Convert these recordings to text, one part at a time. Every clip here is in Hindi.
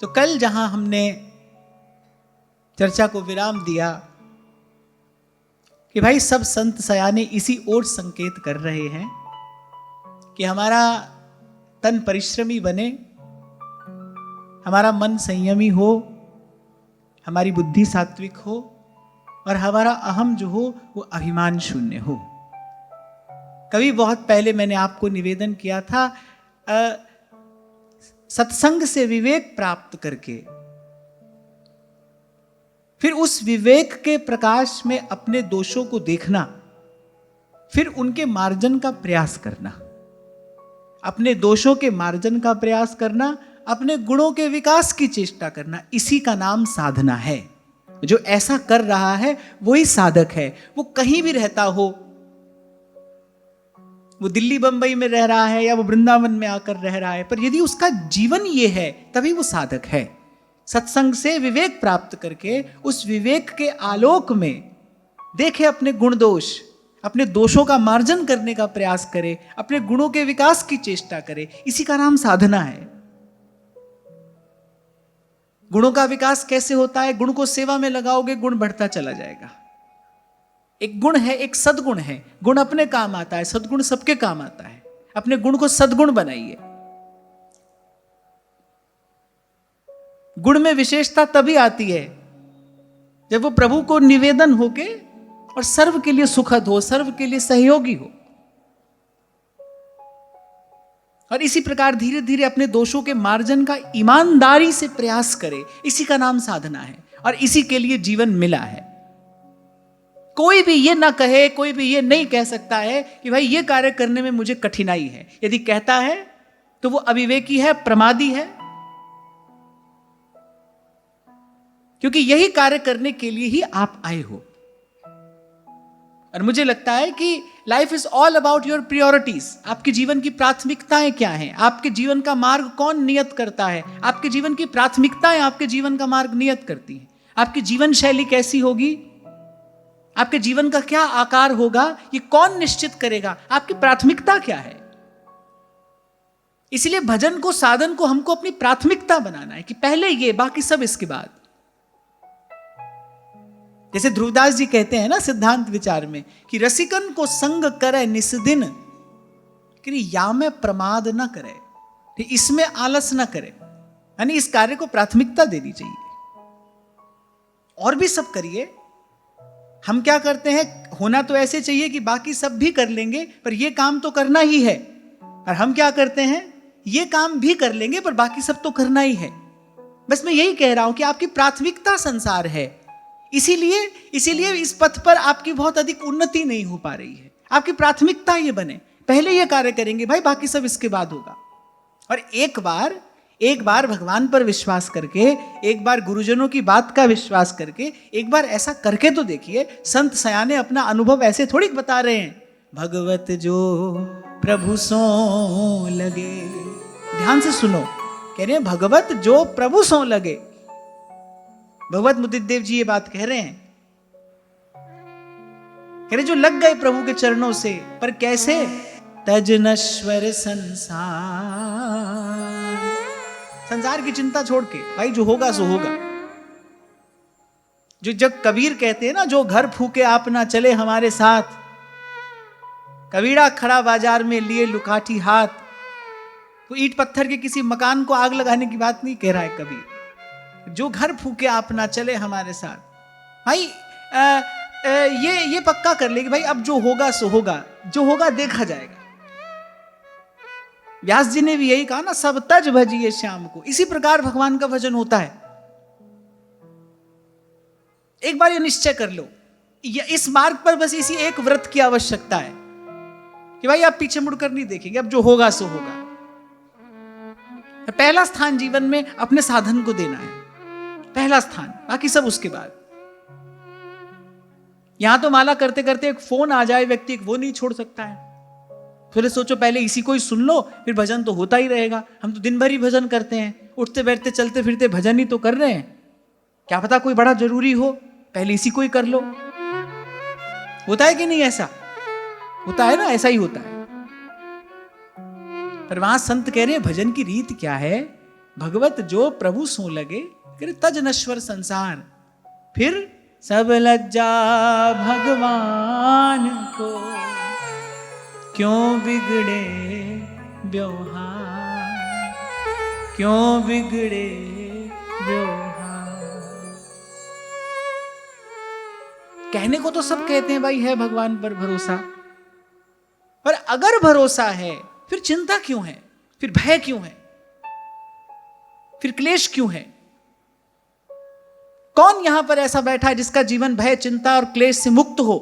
तो कल जहां हमने चर्चा को विराम दिया कि भाई सब संत सयाने इसी ओर संकेत कर रहे हैं कि हमारा तन परिश्रमी बने, हमारा मन संयमी हो, हमारी बुद्धि सात्विक हो और हमारा अहम जो हो वो अभिमान शून्य हो। कभी बहुत पहले मैंने आपको निवेदन किया था, सत्संग से विवेक प्राप्त करके फिर उस विवेक के प्रकाश में अपने दोषों को देखना, फिर उनके मार्जन का प्रयास करना, अपने दोषों के मार्जन का प्रयास करना, अपने गुणों के विकास की चेष्टा करना, इसी का नाम साधना है। जो ऐसा कर रहा है वही साधक है। वो कहीं भी रहता हो, वो दिल्ली बंबई में रह रहा है या वो वृंदावन में आकर रह रहा है, पर यदि उसका जीवन ये है तभी वो साधक है। सत्संग से विवेक प्राप्त करके उस विवेक के आलोक में देखे अपने गुण दोष, अपने दोषों का मार्जन करने का प्रयास करे, अपने गुणों के विकास की चेष्टा करे, इसी का नाम साधना है। गुणों का विकास कैसे होता है? गुण को सेवा में लगाओगे, गुण बढ़ता चला जाएगा। एक गुण है, एक सद्गुण है। गुण अपने काम आता है, सद्गुण सबके काम आता है। अपने गुण को सद्गुण बनाइए। गुण में विशेषता तभी आती है जब वो प्रभु को निवेदन होके और सर्व के लिए सुखद हो, सर्व के लिए सहयोगी हो। और इसी प्रकार धीरे धीरे अपने दोषों के मार्जन का ईमानदारी से प्रयास करे, इसी का नाम साधना है। और इसी के लिए जीवन मिला है। कोई भी ये ना कहे, कोई भी ये नहीं कह सकता है कि भाई ये कार्य करने में मुझे कठिनाई है। यदि कहता है तो वो अविवेकी है, प्रमादी है, क्योंकि यही कार्य करने के लिए ही आप आए हो। और मुझे लगता है कि life is all about your priorities. आपके जीवन की प्राथमिकताएं क्या हैं? आपके जीवन का मार्ग कौन नियत करता है? आपके जीवन की प्राथमिकताएं आपके जीवन का मार्ग नियत करती हैं। आपकी जीवन शैली कैसी होगी, आपके जीवन का क्या आकार होगा, ये कौन निश्चित करेगा? आपकी प्राथमिकता क्या है? इसलिए भजन को, साधन को हमको अपनी प्राथमिकता बनाना है कि पहले ये, बाकी सब इसके बाद। जैसे ध्रुवदास जी कहते हैं ना सिद्धांत विचार में कि रसिकन को संग करे निस्दिन, कि या में प्रमाद ना करे, इसमें आलस ना करे। यानी इस कार्य को प्राथमिकता देनी चाहिए। और भी सब करिए। हम क्या करते हैं, होना तो ऐसे चाहिए कि बाकी सब भी कर लेंगे, पर यह काम तो करना ही है। और हम क्या करते हैं, ये काम भी कर लेंगे पर बाकी सब तो करना ही है। बस मैं यही कह रहा हूं कि आपकी प्राथमिकता संसार है, इसीलिए इस पथ पर आपकी बहुत अधिक उन्नति नहीं हो पा रही है। आपकी प्राथमिकता ये बने, पहले ये कार्य करेंगे भाई, बाकी सब इसके बाद होगा। और एक बार भगवान पर विश्वास करके, एक बार गुरुजनों की बात का विश्वास करके, एक बार ऐसा करके तो देखिए। संत सयाने अपना अनुभव ऐसे थोड़ी बता रहे हैं, भगवत जो प्रभु सो लगे। ध्यान से सुनो, कह रहे हैं भगवत जो प्रभु सो लगे। भगवत मुदितदेव जी ये बात कह रहे हैं, कह रहे जो लग गए प्रभु के चरणों से, पर कैसे? तज नश्वर संसार की चिंता छोड़ के, भाई जो होगा सो होगा। जो जब कबीर कहते हैं ना, जो घर फूके आप ना चले हमारे साथ, कबीरा खड़ा बाजार में लिए लुकाठी हाथ। तो ईंट पत्थर के किसी मकान को आग लगाने की बात नहीं कह रहा है कबीर। जो घर फूके आप ना चले हमारे साथ, भाई ये पक्का कर ले कि भाई अब जो होगा सो होगा, जो होगा देखा जाएगा। व्यास जी ने भी यही कहा ना, सब तज भजिए श्याम को। इसी प्रकार भगवान का भजन होता है। एक बार ये निश्चय कर लो, इस मार्ग पर बस इसी एक व्रत की आवश्यकता है कि भाई आप पीछे मुड़कर नहीं देखेंगे, अब जो होगा सो होगा। पहला स्थान जीवन में अपने साधन को देना है, पहला स्थान, बाकी सब उसके बाद। यहां तो माला करते करते एक फोन आ जाए व्यक्ति, वो नहीं छोड़ सकता है। फिर सोचो पहले इसी को ही सुन लो, फिर भजन तो होता ही रहेगा। हम तो दिन भर ही भजन करते हैं, उठते बैठते चलते फिरते भजन ही तो कर रहे हैं। क्या पता कोई बड़ा जरूरी हो, पहले इसी को ही कर लो। होता है कि नहीं? ऐसा होता है ना, ऐसा ही होता है। पर वहां संत कह रहे हैं भजन की रीत क्या है भगवत जो प्रभु सो लगे, तज नश्वर संसार। फिर सब लज्जा भगवान को, क्यों बिगड़े व्यवहार, क्यों बिगड़े व्यवहार। कहने को तो सब कहते हैं भाई है भगवान पर भरोसा, पर अगर भरोसा है फिर चिंता क्यों है, फिर भय क्यों है, फिर क्लेश क्यों है? कौन यहां पर ऐसा बैठा है जिसका जीवन भय, चिंता और क्लेश से मुक्त हो?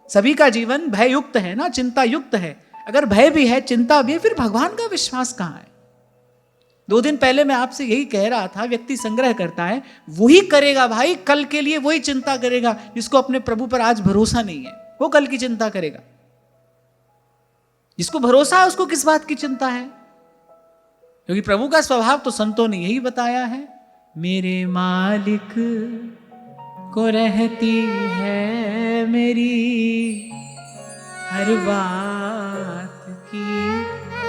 सभी का जीवन भय युक्त है ना, चिंता युक्त है। अगर भय भी है, चिंता भी है, फिर भगवान का विश्वास कहां है? 2 दिन पहले मैं आपसे यही कह रहा था, व्यक्ति संग्रह करता है, वही करेगा भाई कल के लिए, वही चिंता करेगा। जिसको अपने प्रभु पर आज भरोसा नहीं है वो कल की चिंता करेगा। जिसको भरोसा है उसको किस बात की चिंता है? क्योंकि प्रभु का स्वभाव तो संतों ने यही बताया है, मेरे मालिक को रहती है मेरी हर बात की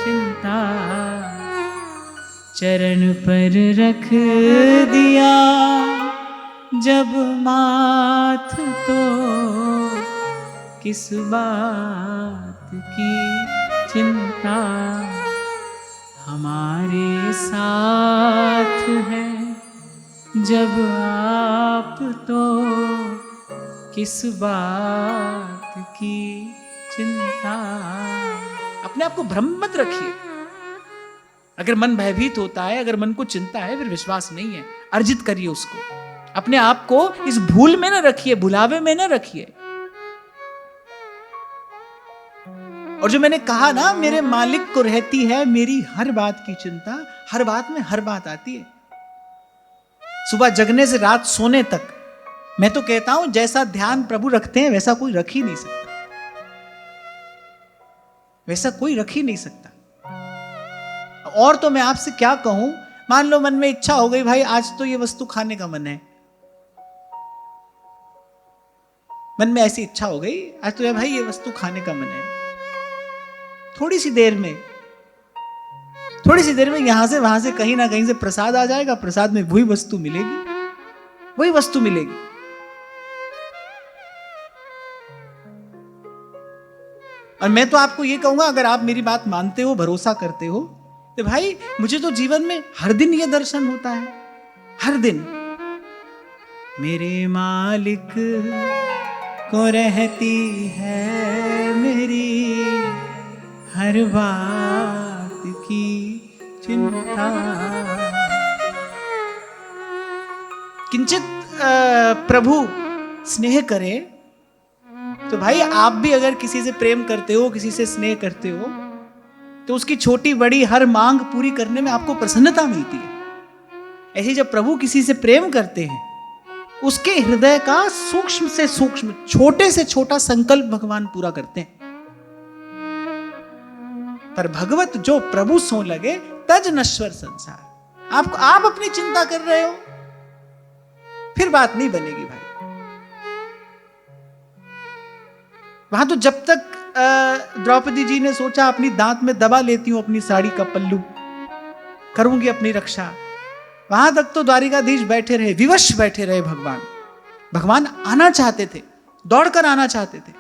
चिंता, चरण पर रख दिया जब माथ तो किस बात की चिंता, हमारे साथ है जब आप तो किस बात की चिंता। अपने आप को भ्रम मत रखिए। अगर मन भयभीत होता है, अगर मन को चिंता है, फिर विश्वास नहीं है, अर्जित करिए उसको। अपने आप को इस भूल में न रखिए, भुलावे में न रखिए। और जो मैंने कहा ना, मेरे मालिक को रहती है मेरी हर बात की चिंता, हर बात में हर बात आती है। सुबह जगने से रात सोने तक, मैं तो कहता हूं जैसा ध्यान प्रभु रखते हैं वैसा कोई रख ही नहीं सकता, वैसा कोई रख ही नहीं सकता। और तो मैं आपसे क्या कहूं, मान लो मन में इच्छा हो गई, भाई आज तो ये वस्तु खाने का मन है, मन में ऐसी इच्छा हो गई, आज तो भाई ये वस्तु खाने का मन है। थोड़ी सी देर में यहां से वहां से कहीं ना कहीं से प्रसाद आ जाएगा, प्रसाद में वही वस्तु मिलेगी, वही वस्तु मिलेगी। और मैं तो आपको ये कहूंगा, अगर आप मेरी बात मानते हो, भरोसा करते हो, तो भाई मुझे तो जीवन में हर दिन ये दर्शन होता है, हर दिन मेरे मालिक को रहती है मेरी हर बात की चिंता। किंचित प्रभु स्नेह करे तो भाई आप भी अगर किसी से प्रेम करते हो, किसी से स्नेह करते हो, तो उसकी छोटी बड़ी हर मांग पूरी करने में आपको प्रसन्नता मिलती है। ऐसे जब प्रभु किसी से प्रेम करते हैं, उसके हृदय का सूक्ष्म से सूक्ष्म, छोटे से छोटा संकल्प भगवान पूरा करते हैं। पर भगवत जो प्रभु सो लगे, तज नश्वर संसार। आप अपनी चिंता कर रहे हो, फिर बात नहीं बनेगी भाई। वहां तो जब तक द्रौपदी जी ने सोचा अपनी दांत में दबा लेती हूं अपनी साड़ी का पल्लू, करूंगी अपनी रक्षा, वहां तक तो द्वारिकाधीश बैठे रहे, विवश बैठे रहे। भगवान आना चाहते थे, दौड़कर आना चाहते थे,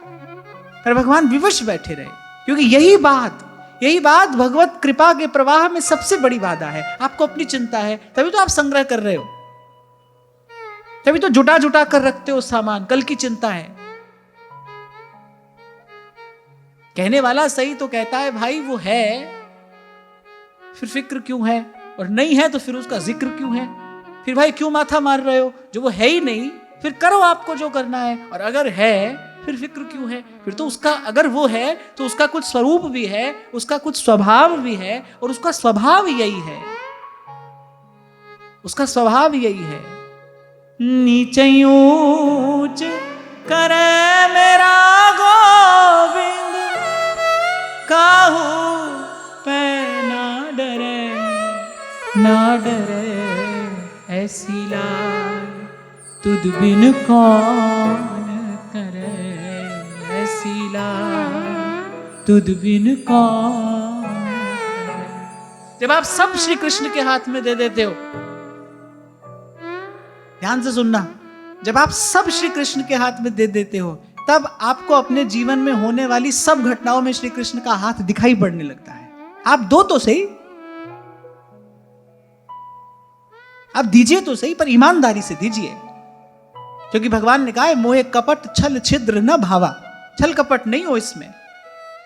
पर भगवान विवश बैठे रहे, क्योंकि यही बात भगवत कृपा के प्रवाह में सबसे बड़ी बाधा है। आपको अपनी चिंता है, तभी तो आप संग्रह कर रहे हो, तभी तो जुटा कर रखते हो सामान, कल की चिंता है। कहने वाला सही तो कहता है, भाई वो है फिर फिक्र क्यों है, और नहीं है तो फिर उसका जिक्र क्यों है, फिर भाई क्यों माथा मार रहे हो, जो वो है ही नहीं, फिर करो आपको जो करना है, और अगर है फिर फिक्र क्यों है। फिर तो उसका, अगर वो है तो उसका कुछ स्वरूप भी है, उसका कुछ स्वभाव भी है, और उसका स्वभाव यही है, उसका स्वभाव यही है। नीचे ऊंच करे मेरा गोविंद, काहू पे ना डरे ऐसी लाल तुद बिन कौन करे, ऐसी लाल तुद बिन कौन करे। जब आप सब श्री कृष्ण के हाथ में दे देते हो, ध्यान से सुनना, जब आप सब श्री कृष्ण के हाथ में दे देते हो, तब आपको अपने जीवन में होने वाली सब घटनाओं में श्री कृष्ण का हाथ दिखाई पड़ने लगता है। आप दो तो सही, आप दीजिए तो सही, पर ईमानदारी से दीजिए, क्योंकि भगवान ने कहा है मोहे कपट छल छिद्र न भावा, छल कपट नहीं हो इसमें।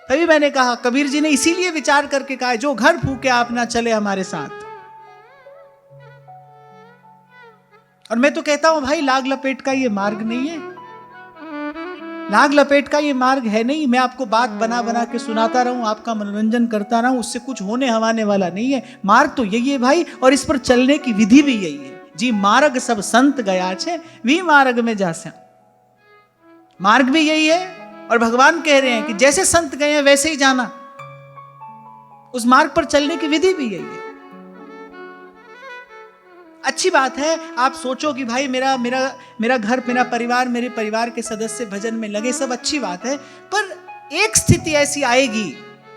तभी मैंने कहा, कबीर जी ने इसीलिए विचार करके कहा, जो घर फूके आप ना चले हमारे साथ। और मैं तो कहता हूं भाई, लाग लपेट का ये मार्ग नहीं है, लाग लपेट का ये मार्ग है नहीं। मैं आपको बात बना बना के सुनाता रहूं, आपका मनोरंजन करता रहूं, उससे कुछ होने हवाने वाला नहीं है। मार्ग तो यही है भाई, और इस पर चलने की विधि भी यही है। जी मार्ग सब संत गया छे, वी मार्ग में जासे। मार्ग भी यही है, और भगवान कह रहे हैं कि जैसे संत गए हैं वैसे ही जाना। उस मार्ग पर चलने की विधि भी यही है। अच्छी बात है, आप सोचो कि भाई मेरा मेरा मेरा घर, मेरा परिवार, मेरे परिवार के सदस्य भजन में लगे, सब अच्छी बात है। पर एक स्थिति ऐसी आएगी,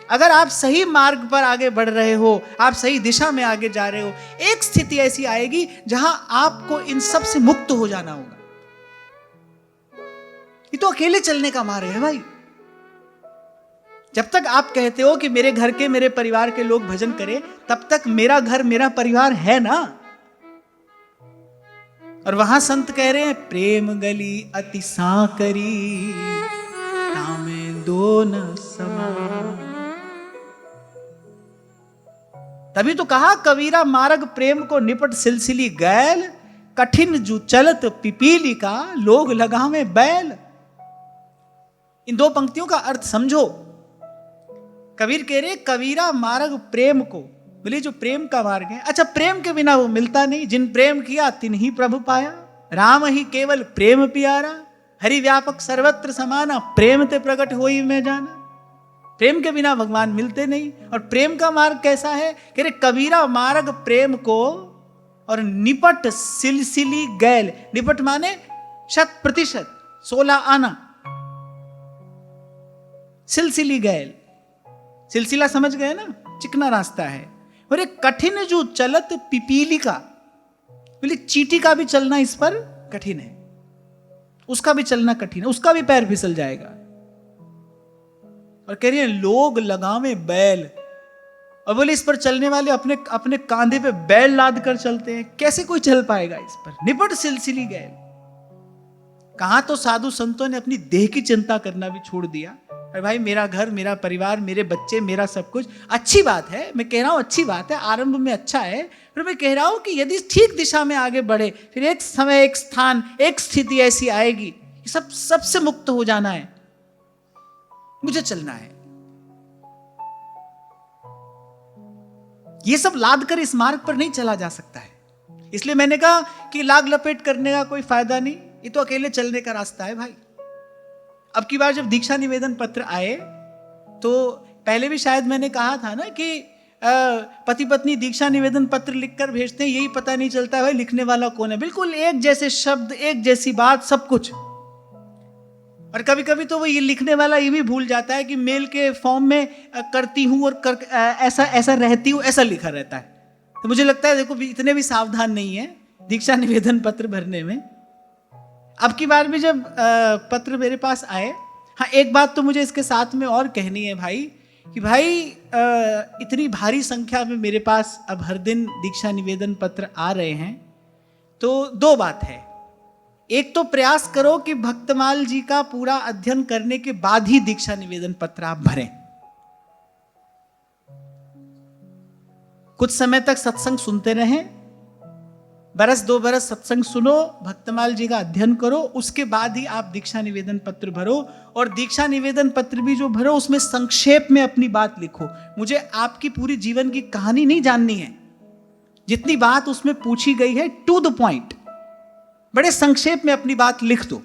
अगर आप सही मार्ग पर आगे बढ़ रहे हो, आप सही दिशा में आगे जा रहे हो, एक स्थिति ऐसी आएगी जहां आपको इन सब से मुक्त हो जाना होगा। ये तो अकेले चलने का मार्ग है भाई। जब तक आप कहते हो कि मेरे घर के, मेरे परिवार के लोग भजन करें, तब तक मेरा घर, मेरा परिवार है ना। और वहां संत कह रहे हैं, प्रेम गली अति साकरी, तामे दो न समान। तभी तो कहा, कबीरा मार्ग प्रेम को निपट सिलसिली गैल, कठिन जू चलत पिपीली का, लोग लगावे बैल। इन दो पंक्तियों का अर्थ समझो। कबीर कह रहे, कबीरा मार्ग प्रेम को, बोले जो प्रेम का मार्ग है, अच्छा प्रेम के बिना वो मिलता नहीं। जिन प्रेम किया तिन ही प्रभु पाया, राम ही केवल प्रेम प्यारा, हरि व्यापक सर्वत्र समाना, प्रेम ते प्रकट होई में जाना। प्रेम के बिना भगवान मिलते नहीं। और प्रेम का मार्ग कैसा है? कह रहे कबीरा मार्ग प्रेम को, और निपट सिलसिली गैल। निपट माने 100%, 16 आना। सिलसिली गैल, सिलसिला समझ गए ना, चिकना रास्ता है। और एक कठिन जो चलत पिपीली का, बोले चींटी का भी चलना इस पर कठिन है, उसका भी चलना कठिन है, उसका भी पैर फिसल जाएगा। और कह रही है लोग लगावे बैल, और बोले इस पर चलने वाले अपने अपने कांधे पे बैल लाद कर चलते हैं, कैसे कोई चल पाएगा इस पर? निपट सिलसिली गैल। कहां तो साधु संतों ने अपनी देह की चिंता करना भी छोड़ दिया। अरे भाई मेरा घर, मेरा परिवार, मेरे बच्चे, मेरा सब कुछ अच्छी बात है, मैं कह रहा हूं अच्छी बात है, आरंभ में अच्छा है। फिर मैं कह रहा हूं कि यदि ठीक दिशा में आगे बढ़े, फिर एक समय, एक स्थान, एक स्थिति ऐसी आएगी कि सबसे मुक्त हो जाना है, मुझे चलना है। ये सब लाद कर इस मार्ग पर नहीं चला जा सकता है। इसलिए मैंने कहा कि लाग लपेट करने का कोई फायदा नहीं, ये तो अकेले चलने का रास्ता है भाई। अब की बार जब दीक्षा निवेदन पत्र आए, तो पहले भी शायद मैंने कहा था ना कि पति पत्नी दीक्षा निवेदन पत्र लिखकर भेजते हैं, यही पता नहीं चलता है भाई लिखने वाला कौन है। बिल्कुल एक जैसे शब्द, एक जैसी बात, सब कुछ। और कभी कभी तो वो ये लिखने वाला ये भी भूल जाता है कि मेल के फॉर्म में करती हूं और ऐसा रहती हूं, ऐसा लिखा रहता है। तो मुझे लगता है देखो इतने भी सावधान नहीं है दीक्षा निवेदन पत्र भरने में। अब की बार भी जब पत्र मेरे पास आए, हाँ एक बात तो मुझे इसके साथ में और कहनी है भाई, कि भाई इतनी भारी संख्या में मेरे पास अब हर दिन दीक्षा निवेदन पत्र आ रहे हैं, तो दो बात है। एक तो प्रयास करो कि भक्तमाल जी का पूरा अध्ययन करने के बाद ही दीक्षा निवेदन पत्र आप भरें। कुछ समय तक सत्संग सुनते रहें, बरस 2 बरस सत्संग सुनो, भक्तमाल जी का अध्ययन करो, उसके बाद ही आप दीक्षा निवेदन पत्र भरो। और दीक्षा निवेदन पत्र भी जो भरो उसमें संक्षेप में अपनी बात लिखो। मुझे आपकी पूरी जीवन की कहानी नहीं जाननी है, जितनी बात उसमें पूछी गई है टू द पॉइंट, बड़े संक्षेप में अपनी बात लिख दो,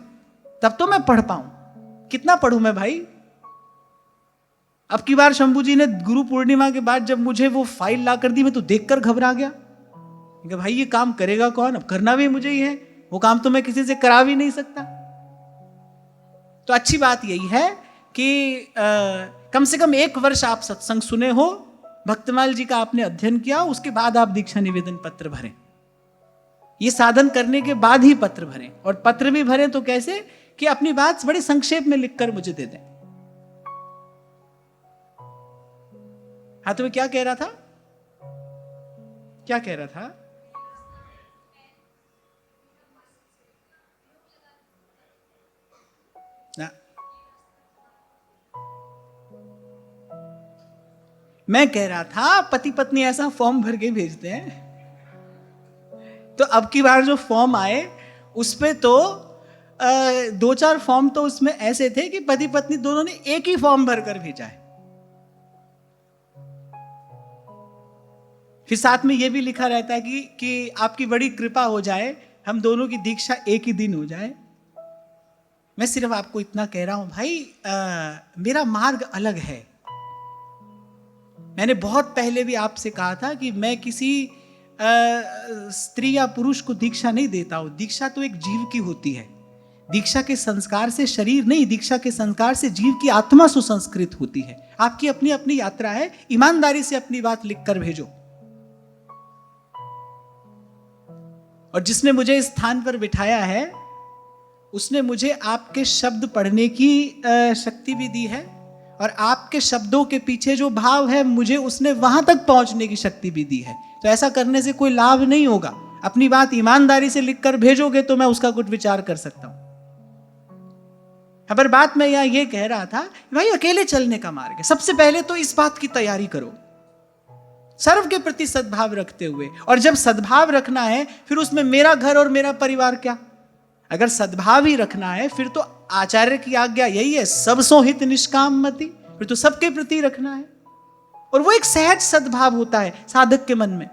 तब तो मैं पढ़ पाऊं। कितना पढ़ूं मैं भाई? अब की बार शंभू जी ने गुरु पूर्णिमा के बाद जब मुझे वो फाइल ला कर दी, मैं तो देखकर घबरा गया कि भाई ये काम करेगा कौन? अब करना भी मुझे ही है, वो काम तो मैं किसी से करा भी नहीं सकता। तो अच्छी बात यही है कि कम से कम 1 वर्ष आप सत्संग सुने हो, भक्तमाल जी का आपने अध्ययन किया, उसके बाद आप दीक्षा निवेदन पत्र भरें। ये साधन करने के बाद ही पत्र भरें, और पत्र भी भरें तो कैसे कि अपनी बात बड़ी संक्षेप में लिखकर मुझे दे दें। हाँ, तो मैं क्या कह रहा था, क्या कह रहा था? ना, मैं कह रहा था पति पत्नी ऐसा फॉर्म भर के भेजते हैं, तो अब की बार जो फॉर्म आए उस पे तो 2-4 फॉर्म तो उसमें ऐसे थे कि पति पत्नी दोनों ने एक ही फॉर्म भरकर भेजा है। फिर साथ में यह भी लिखा रहता है कि आपकी बड़ी कृपा हो जाए, हम दोनों की दीक्षा एक ही दिन हो जाए। मैं सिर्फ आपको इतना कह रहा हूं भाई, मेरा मार्ग अलग है। मैंने बहुत पहले भी आपसे कहा था कि मैं किसी स्त्री या पुरुष को दीक्षा नहीं देता हूं। दीक्षा तो एक जीव की होती है। दीक्षा के संस्कार से शरीर नहीं, दीक्षा के संस्कार से जीव की आत्मा सुसंस्कृत होती है। आपकी अपनी अपनी यात्रा है, ईमानदारी से अपनी बात लिखकर भेजो। और जिसने मुझे इस स्थान पर बिठाया है उसने मुझे आपके शब्द पढ़ने की शक्ति भी दी है, और आपके शब्दों के पीछे जो भाव है मुझे उसने वहां तक पहुंचने की शक्ति भी दी है। तो ऐसा करने से कोई लाभ नहीं होगा। अपनी बात ईमानदारी से लिखकर भेजोगे तो मैं उसका कुछ विचार कर सकता हूं। पर बात मैं यहां ये कह रहा था, भाई अकेले चलने का मार्ग है। सबसे पहले तो इस बात की तैयारी करो, सर्व के प्रति सद्भाव रखते हुए। और जब सद्भाव रखना है फिर उसमें मेरा घर और मेरा परिवार क्या, अगर सद्भाव ही रखना है फिर तो आचार्य की आज्ञा यही है, सब सो हित निष्काम मति, फिर तो सबके प्रति रखना है। और वो एक सहज सद्भाव होता है साधक के मन में।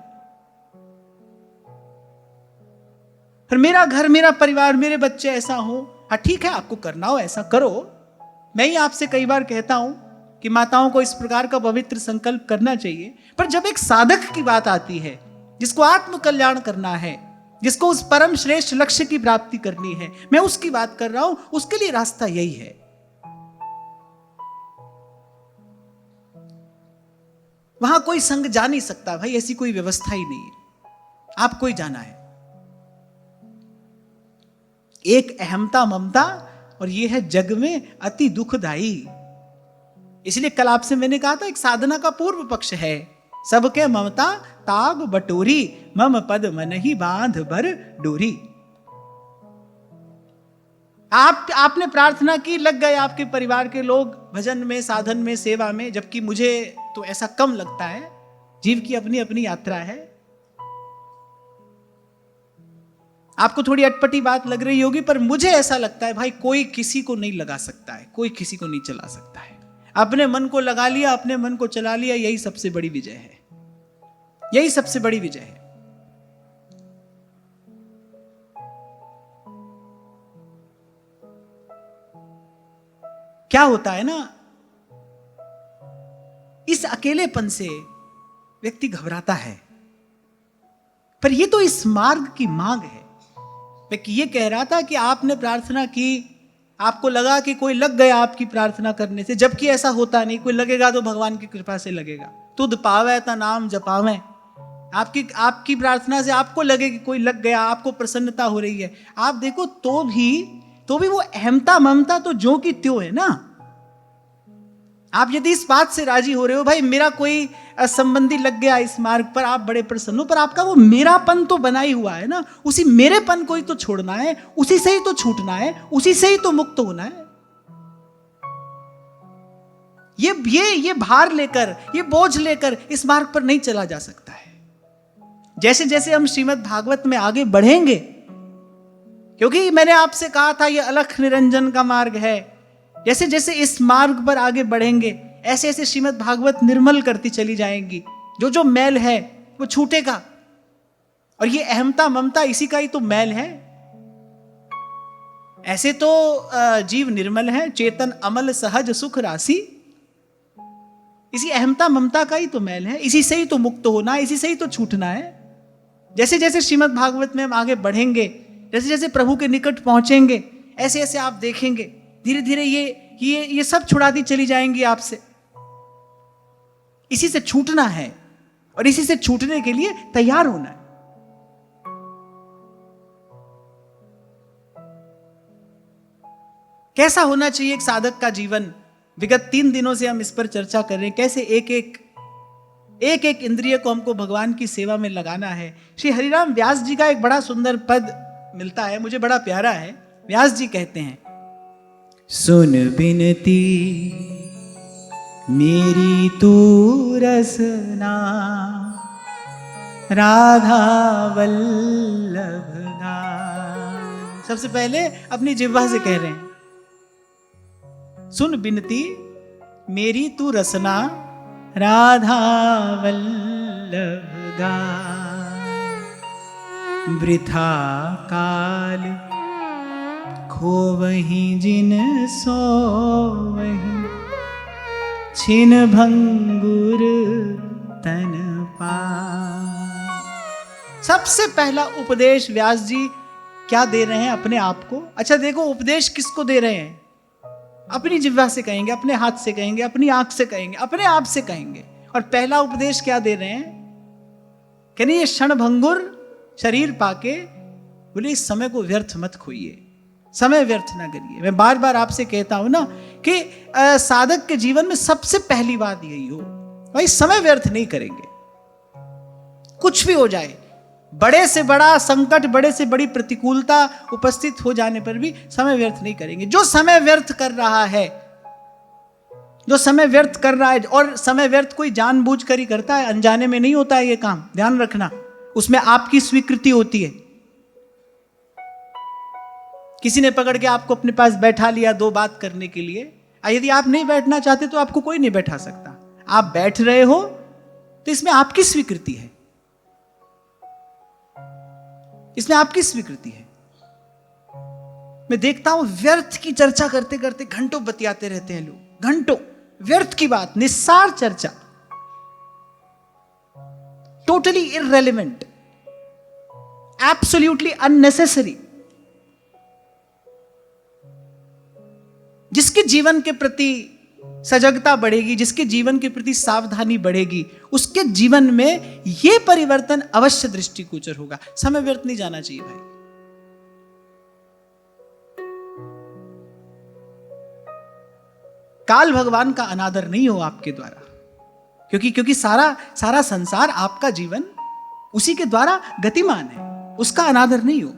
फिर मेरा घर, मेरा परिवार, मेरे बच्चे ऐसा हो, हाँ ठीक है, आपको करना हो ऐसा करो। मैं ही आपसे कई बार कहता हूं कि माताओं को इस प्रकार का पवित्र संकल्प करना चाहिए। पर जब एक साधक की बात आती है, जिसको आत्म कल्याण करना है, जिसको उस परम श्रेष्ठ लक्ष्य की प्राप्ति करनी है, मैं उसकी बात कर रहा हूं, उसके लिए रास्ता यही है। वहां कोई संग जा नहीं सकता भाई, ऐसी कोई व्यवस्था ही नहीं है। आपको ही जाना है। एक अहमता ममता, और यह है जग में अति दुखदाई। इसलिए कल आपसे मैंने कहा था, एक साधना का पूर्व पक्ष है, सबके ममता ताग बटोरी, मम पद मन ही बांध भर डोरी। आपने प्रार्थना की, लग गए आपके परिवार के लोग भजन में, साधन में, सेवा में, जबकि मुझे तो ऐसा कम लगता है। जीव की अपनी अपनी यात्रा है। आपको थोड़ी अटपटी बात लग रही होगी, पर मुझे ऐसा लगता है भाई कोई किसी को नहीं लगा सकता है, कोई किसी को नहीं चला सकता है। अपने मन को लगा लिया, अपने मन को चला लिया, यही सबसे बड़ी विजय है। यही सबसे बड़ी विजय है। क्या होता है ना, इस अकेलेपन से व्यक्ति घबराता है। पर यह तो इस मार्ग की मांग है। मैं ये कह रहा था कि आपने प्रार्थना की, आपको लगा कि कोई लग गया आपकी प्रार्थना करने से, जबकि ऐसा होता नहीं। कोई लगेगा तो भगवान की कृपा से लगेगा। तुद पावे ता नाम जपावे। आपकी प्रार्थना से आपको लगे कि कोई लग गया, आपको प्रसन्नता हो रही है। आप देखो तो भी वो अहमता ममता तो जो की त्यों है ना। आप यदि इस बात से राजी हो रहे हो, भाई मेरा कोई संबंधी लग गया इस मार्ग पर, आप बड़े प्रसन्न हो, पर आपका वो मेरापन तो बना ही हुआ है ना। उसी मेरेपन को ही तो छोड़ना है, उसी से ही तो छूटना है, उसी से ही तो मुक्त होना है। ये भार लेकर, ये बोझ लेकर इस मार्ग पर नहीं चला जा सकता है। जैसे जैसे हम श्रीमद् भागवत में आगे बढ़ेंगे, क्योंकि मैंने आपसे कहा था ये अलख निरंजन का मार्ग है, जैसे जैसे इस मार्ग पर आगे बढ़ेंगे ऐसे ऐसे श्रीमद् भागवत निर्मल करती चली जाएंगी। जो जो मैल है वो छूटेगा। और ये अहमता ममता इसी का ही तो मैल है। ऐसे तो जीव निर्मल है, चेतन अमल सहज सुख राशि। इसी अहमता ममता का ही तो मैल है, इसी से ही तो मुक्त होना है, इसी से ही तो छूटना है। जैसे जैसे श्रीमद् भागवत में हम आगे बढ़ेंगे, जैसे जैसे प्रभु के निकट पहुंचेंगे, ऐसे ऐसे आप देखेंगे धीरे धीरे ये सब छुड़ाती चली जाएंगी आपसे। इसी से छूटना है और इसी से छूटने के लिए तैयार होना है। कैसा होना चाहिए एक साधक का जीवन? विगत 3 दिनों से हम इस पर चर्चा कर रहे हैं, कैसे एक एक इंद्रिय को हमको भगवान की सेवा में लगाना है। श्री हरिराम व्यास जी का एक बड़ा सुंदर पद मिलता है, मुझे बड़ा प्यारा है। व्यास जी कहते हैं, सुन बिनती मेरी तू रसना, राधा वल्लभ गान। सबसे पहले अपनी जिह्वा से कह रहे हैं, सुन बिनती मेरी तू रसना, राधा वल्लभ गान। वृथा काल खोवहि जिन सोवहि, छिन भंगुर तन पान। सबसे पहला उपदेश व्यास जी क्या दे रहे हैं अपने आप को? अच्छा देखो, उपदेश किसको दे रहे हैं? अपनी जिह्वा से कहेंगे, अपने हाथ से कहेंगे, अपनी आंख से कहेंगे, अपने आप से कहेंगे। और पहला उपदेश क्या दे रहे हैं? कहने ये क्षण भंगुर शरीर पाके, बोले इस समय को व्यर्थ मत खोइए, समय व्यर्थ ना करिए। मैं बार बार आपसे कहता हूं ना कि साधक के जीवन में सबसे पहली बात यही हो, भाई समय व्यर्थ नहीं करेंगे। कुछ भी हो जाए, बड़े से बड़ा संकट, बड़े से बड़ी प्रतिकूलता उपस्थित हो जाने पर भी समय व्यर्थ नहीं करेंगे। जो समय व्यर्थ कर रहा है, जो समय व्यर्थ कर रहा है, और समय व्यर्थ कोई जानबूझकर ही करता है, अनजाने में नहीं होता है ये काम, ध्यान रखना। उसमें आपकी स्वीकृति होती है। किसी ने पकड़ के आपको अपने पास बैठा लिया 2 बात करने के लिए, यदि आप नहीं बैठना चाहते तो आपको कोई नहीं बैठा सकता। आप बैठ रहे हो तो इसमें आपकी स्वीकृति है, इसमें आपकी स्वीकृति है। मैं देखता हूं व्यर्थ की चर्चा करते करते घंटों बतियाते रहते हैं लोग, घंटों व्यर्थ की बात, निस्सार चर्चा, टोटली इररेलेवेंट, एब्सोल्युटली अननेसेसरी। जिसके जीवन के प्रति सजगता बढ़ेगी, जिसके जीवन के प्रति सावधानी बढ़ेगी, उसके जीवन में यह परिवर्तन अवश्य दृष्टिगोचर होगा। समय व्यर्थ नहीं जाना चाहिए भाई। काल भगवान का अनादर नहीं हो आपके द्वारा, क्योंकि सारा संसार, आपका जीवन उसी के द्वारा गतिमान है, उसका अनादर नहीं हो।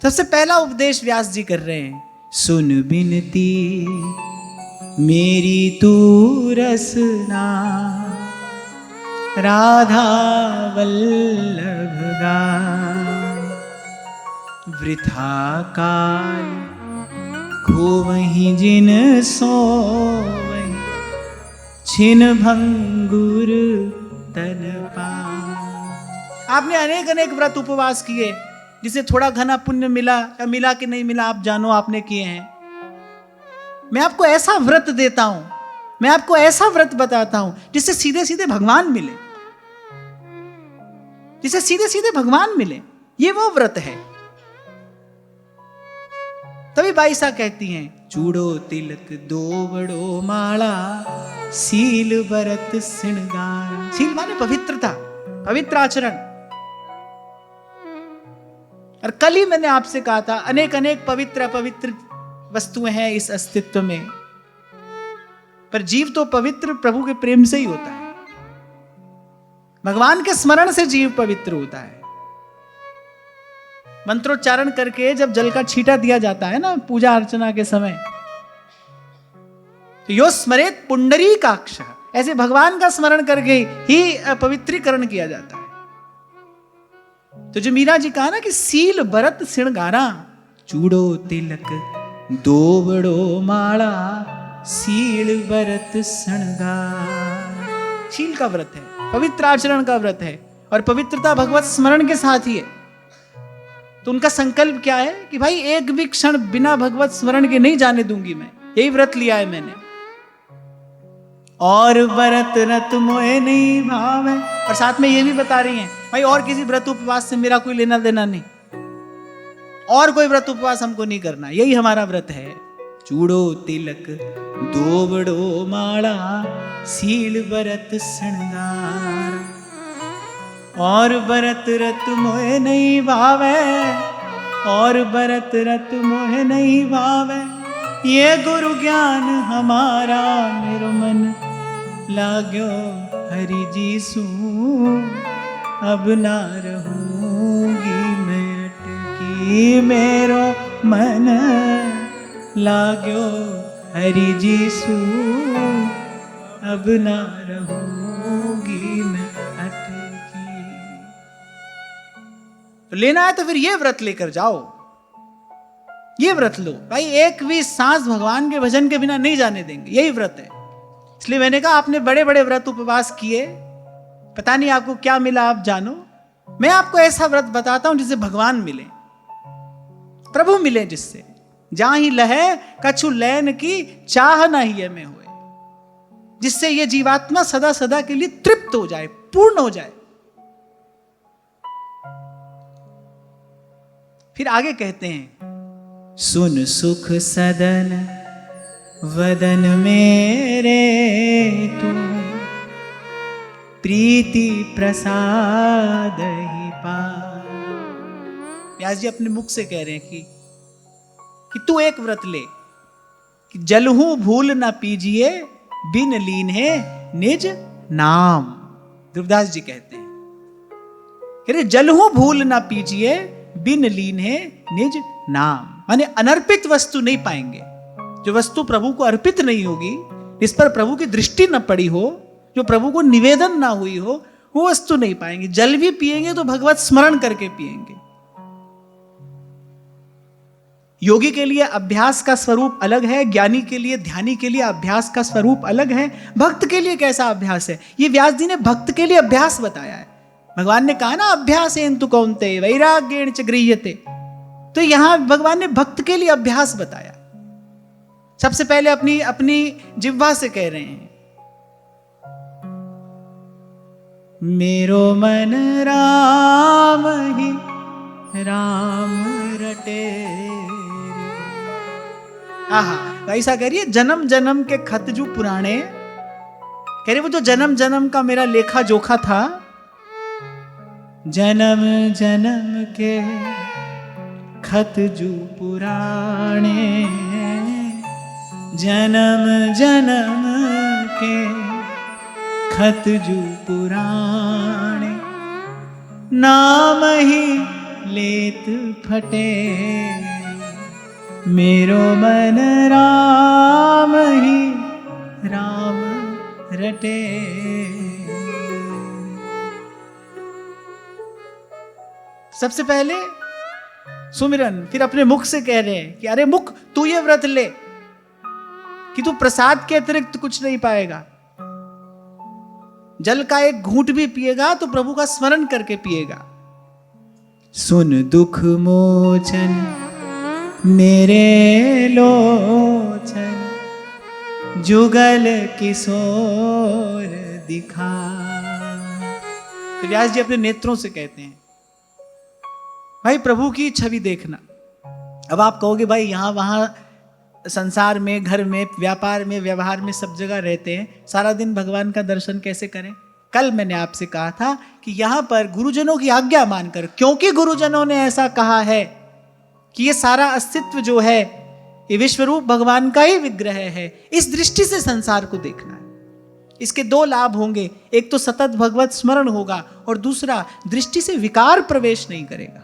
सबसे पहला उपदेश व्यास जी कर रहे हैं, सुन बिनती मेरी तू रसना, राधा वल्लभ गान। वृथा काल खोवहि जिन सोवहि, छिन भंगुर तन पान। आपने अनेक व्रत उपवास किए, जिसे थोड़ा घना पुण्य मिला या मिला कि नहीं मिला आप जानो, आपने किए हैं। मैं आपको ऐसा व्रत देता हूं, मैं आपको ऐसा व्रत बताता हूं जिससे सीधे सीधे भगवान मिले, जिससे सीधे सीधे भगवान मिले। ये वो व्रत है। तभी बाईसा कहती हैं, चूड़ो तिलक दोवड़ो माला, सील बरत श्रृंगार। सील माने पवित्रता, पवित्र आचरण। और कल ही मैंने आपसे कहा था, अनेक पवित्र अपवित्र वस्तुएं हैं इस अस्तित्व में, पर जीव तो पवित्र प्रभु के प्रेम से ही होता है। भगवान के स्मरण से जीव पवित्र होता है। मंत्रोच्चारण करके जब जल का छींटा दिया जाता है ना पूजा अर्चना के समय, तो यो स्मरेत पुंडरीकाक्ष, ऐसे भगवान का स्मरण करके ही पवित्रीकरण किया जाता है। तो जो मीरा जी कहा ना कि सील बरत श्रृंगारा, चूड़ो तिलक दोवड़ो माला, सील बरत श्रृंगार। शील का व्रत है, पवित्र आचरण का व्रत है, और पवित्रता भगवत स्मरण के साथ ही है। तो उनका संकल्प क्या है कि भाई एक भी क्षण बिना भगवत स्मरण के नहीं जाने दूंगी मैं, यही व्रत लिया है मैंने। और व्रत रत मोए नहीं भावे, और साथ में ये भी बता रही हैं भाई और किसी व्रत उपवास से मेरा कोई लेना देना नहीं, और कोई व्रत उपवास हमको नहीं करना, यही हमारा व्रत है। चूड़ो तिलक दोवड़ो माला सील बरत श्रृंगार, और बरत रत मोह नहीं भावे, और बरत रत मोह नहीं भावे, ये गुरु ज्ञान हमारा मेरो मन लाग्यो हरि जी सू, अब ना रहूंगी मैं अटकी, मेरो मन लाग्यो हरि जी सू, अब ना रहूंगी मैं अटकी। तो लेना है तो फिर ये व्रत लेकर जाओ, ये व्रत लो भाई। एक भी सांस भगवान के भजन के बिना नहीं जाने देंगे, यही व्रत है। इसलिए मैंने कहा आपने बड़े बड़े व्रत उपवास किए, पता नहीं आपको क्या मिला, आप जानो। मैं आपको ऐसा व्रत बताता हूं जिससे भगवान मिले, प्रभु मिले, जिससे जहां ही लहे कछु लैन की चाह ना ही में होए, जिससे ये जीवात्मा सदा सदा के लिए तृप्त हो जाए, पूर्ण हो जाए। फिर आगे कहते हैं, सुन सुख सदन वदन मेरे तू, प्रीति प्रसाद ही पा। व्यास जी अपने मुख से कह रहे हैं कि तू एक व्रत ले, कि जलहू भूल ना पीजिए बिन लीन है निज नाम। ध्रुवदास जी कहते हैं, अरे जलहू भूल ना पीजिए बिन लीन है निज नाम, माने अनर्पित वस्तु नहीं पाएंगे। जो वस्तु प्रभु को अर्पित नहीं होगी, इस पर प्रभु की दृष्टि न पड़ी हो, जो प्रभु को निवेदन ना हुई हो, वो वस्तु नहीं पाएंगे। जल भी पिएंगे तो भगवत स्मरण करके पिएंगे। योगी के लिए अभ्यास का स्वरूप अलग है, ज्ञानी के लिए, ध्यानी के लिए अभ्यास का स्वरूप अलग है। भक्त के लिए कैसा अभ्यास है, ये व्यास जी ने भक्त के लिए अभ्यास बताया है। भगवान ने कहा ना, अभ्यासेन तु कौन्तेय वैराग्येण च गृह्यते, तो यहां भगवान ने भक्त के लिए अभ्यास बताया। सबसे पहले अपनी अपनी जिह्वा से कह रहे हैं, मेरो मन राम ही राम रटे। आहा, ऐसा करिए, जन्म जन्म के खत जो पुराने, कह रहे वो जो जन्म जन्म का मेरा लेखा जोखा था, जन्म जन्म के खत जो पुराने, जन्म जन्म के खत जो पुराणे, नाम ही लेत फटे, मेरो मन राम ही राम रटे। सबसे पहले सुमिरन, फिर अपने मुख से कह रहे हैं कि अरे मुख, तू ये व्रत ले कि तू प्रसाद के अतिरिक्त कुछ नहीं पाएगा। जल का एक घूंट भी पिएगा तो प्रभु का स्मरण करके पिएगा। सुन दुख मोचन मेरे लोचन, जुगल किशोर दिखा। तो व्यास जी अपने नेत्रों से कहते हैं, भाई प्रभु की छवि देखना। अब आप कहोगे भाई यहां वहां संसार में, घर में, व्यापार में, व्यवहार में, सब जगह रहते हैं, सारा दिन भगवान का दर्शन कैसे करें? कल मैंने आपसे कहा था कि यहां पर गुरुजनों की आज्ञा मानकर, क्योंकि गुरुजनों ने ऐसा कहा है कि ये सारा अस्तित्व जो है ये विश्वरूप भगवान का ही विग्रह है, इस दृष्टि से संसार को देखना है। इसके दो लाभ होंगे, एक तो सतत भगवत स्मरण होगा और दूसरा दृष्टि से विकार प्रवेश नहीं करेगा।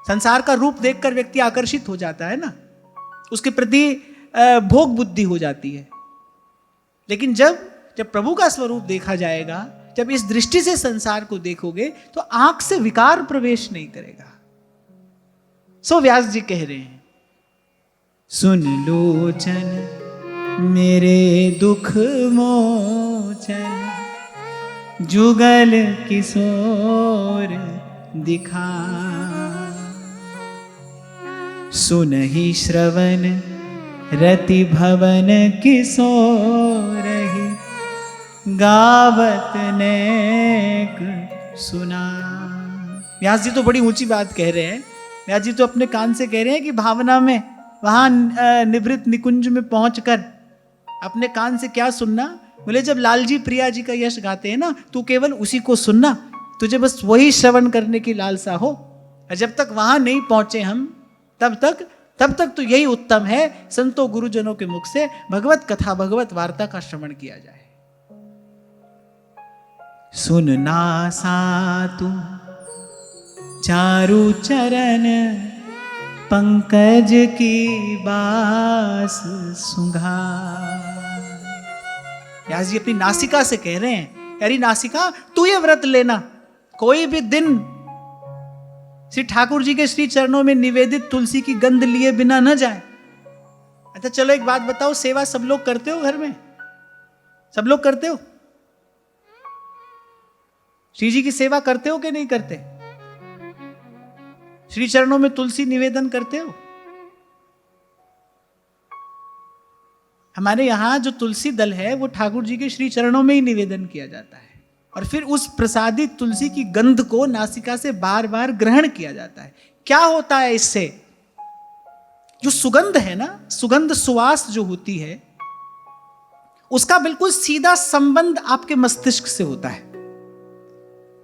संसार का रूप देखकर व्यक्ति आकर्षित हो जाता है ना, उसके प्रति भोग बुद्धि हो जाती है। लेकिन जब प्रभु का स्वरूप देखा जाएगा, जब इस दृष्टि से संसार को देखोगे तो आंख से विकार प्रवेश नहीं करेगा। सो व्यास जी कह रहे हैं, सुन लोचन मेरे दुख मोचन, जुगल किशोर दिखा। सुनहि श्रवण रति भवन किशोर ही, गावत नेक सुना। व्यास जी तो बड़ी ऊंची बात कह रहे हैं। व्यास जी तो अपने कान से कह रहे हैं कि भावना में वहां निवृत्त निकुंज में पहुंचकर अपने कान से क्या सुनना? बोले जब लालजी प्रिया जी का यश गाते हैं ना, तू केवल उसी को सुनना, तुझे बस वही श्रवण करने की लालसा हो। और जब तक वहां नहीं पहुंचे हम, तब तक तो यही उत्तम है, संतों गुरुजनों के मुख से भगवत कथा भगवत वार्ता का श्रवण किया जाए। सुनना सातु चारु चरण पंकज की बास सुंघा। व्यास जी अपनी नासिका से कह रहे हैं, यारी नासिका तू ये व्रत लेना, कोई भी दिन श्री ठाकुर जी के श्री चरणों में निवेदित तुलसी की गंध लिए बिना न जाए। अच्छा चलो एक बात बताओ, सेवा सब लोग करते हो? घर में सब लोग करते हो? श्री जी की सेवा करते हो कि नहीं करते? श्री चरणों में तुलसी निवेदन करते हो? हमारे यहां जो तुलसी दल है वो ठाकुर जी के श्री चरणों में ही निवेदन किया जाता है, और फिर उस प्रसादित तुलसी की गंध को नासिका से बार बार ग्रहण किया जाता है। क्या होता है इससे? जो सुगंध है ना, सुगंध सुवास जो होती है, उसका बिल्कुल सीधा संबंध आपके मस्तिष्क से होता है।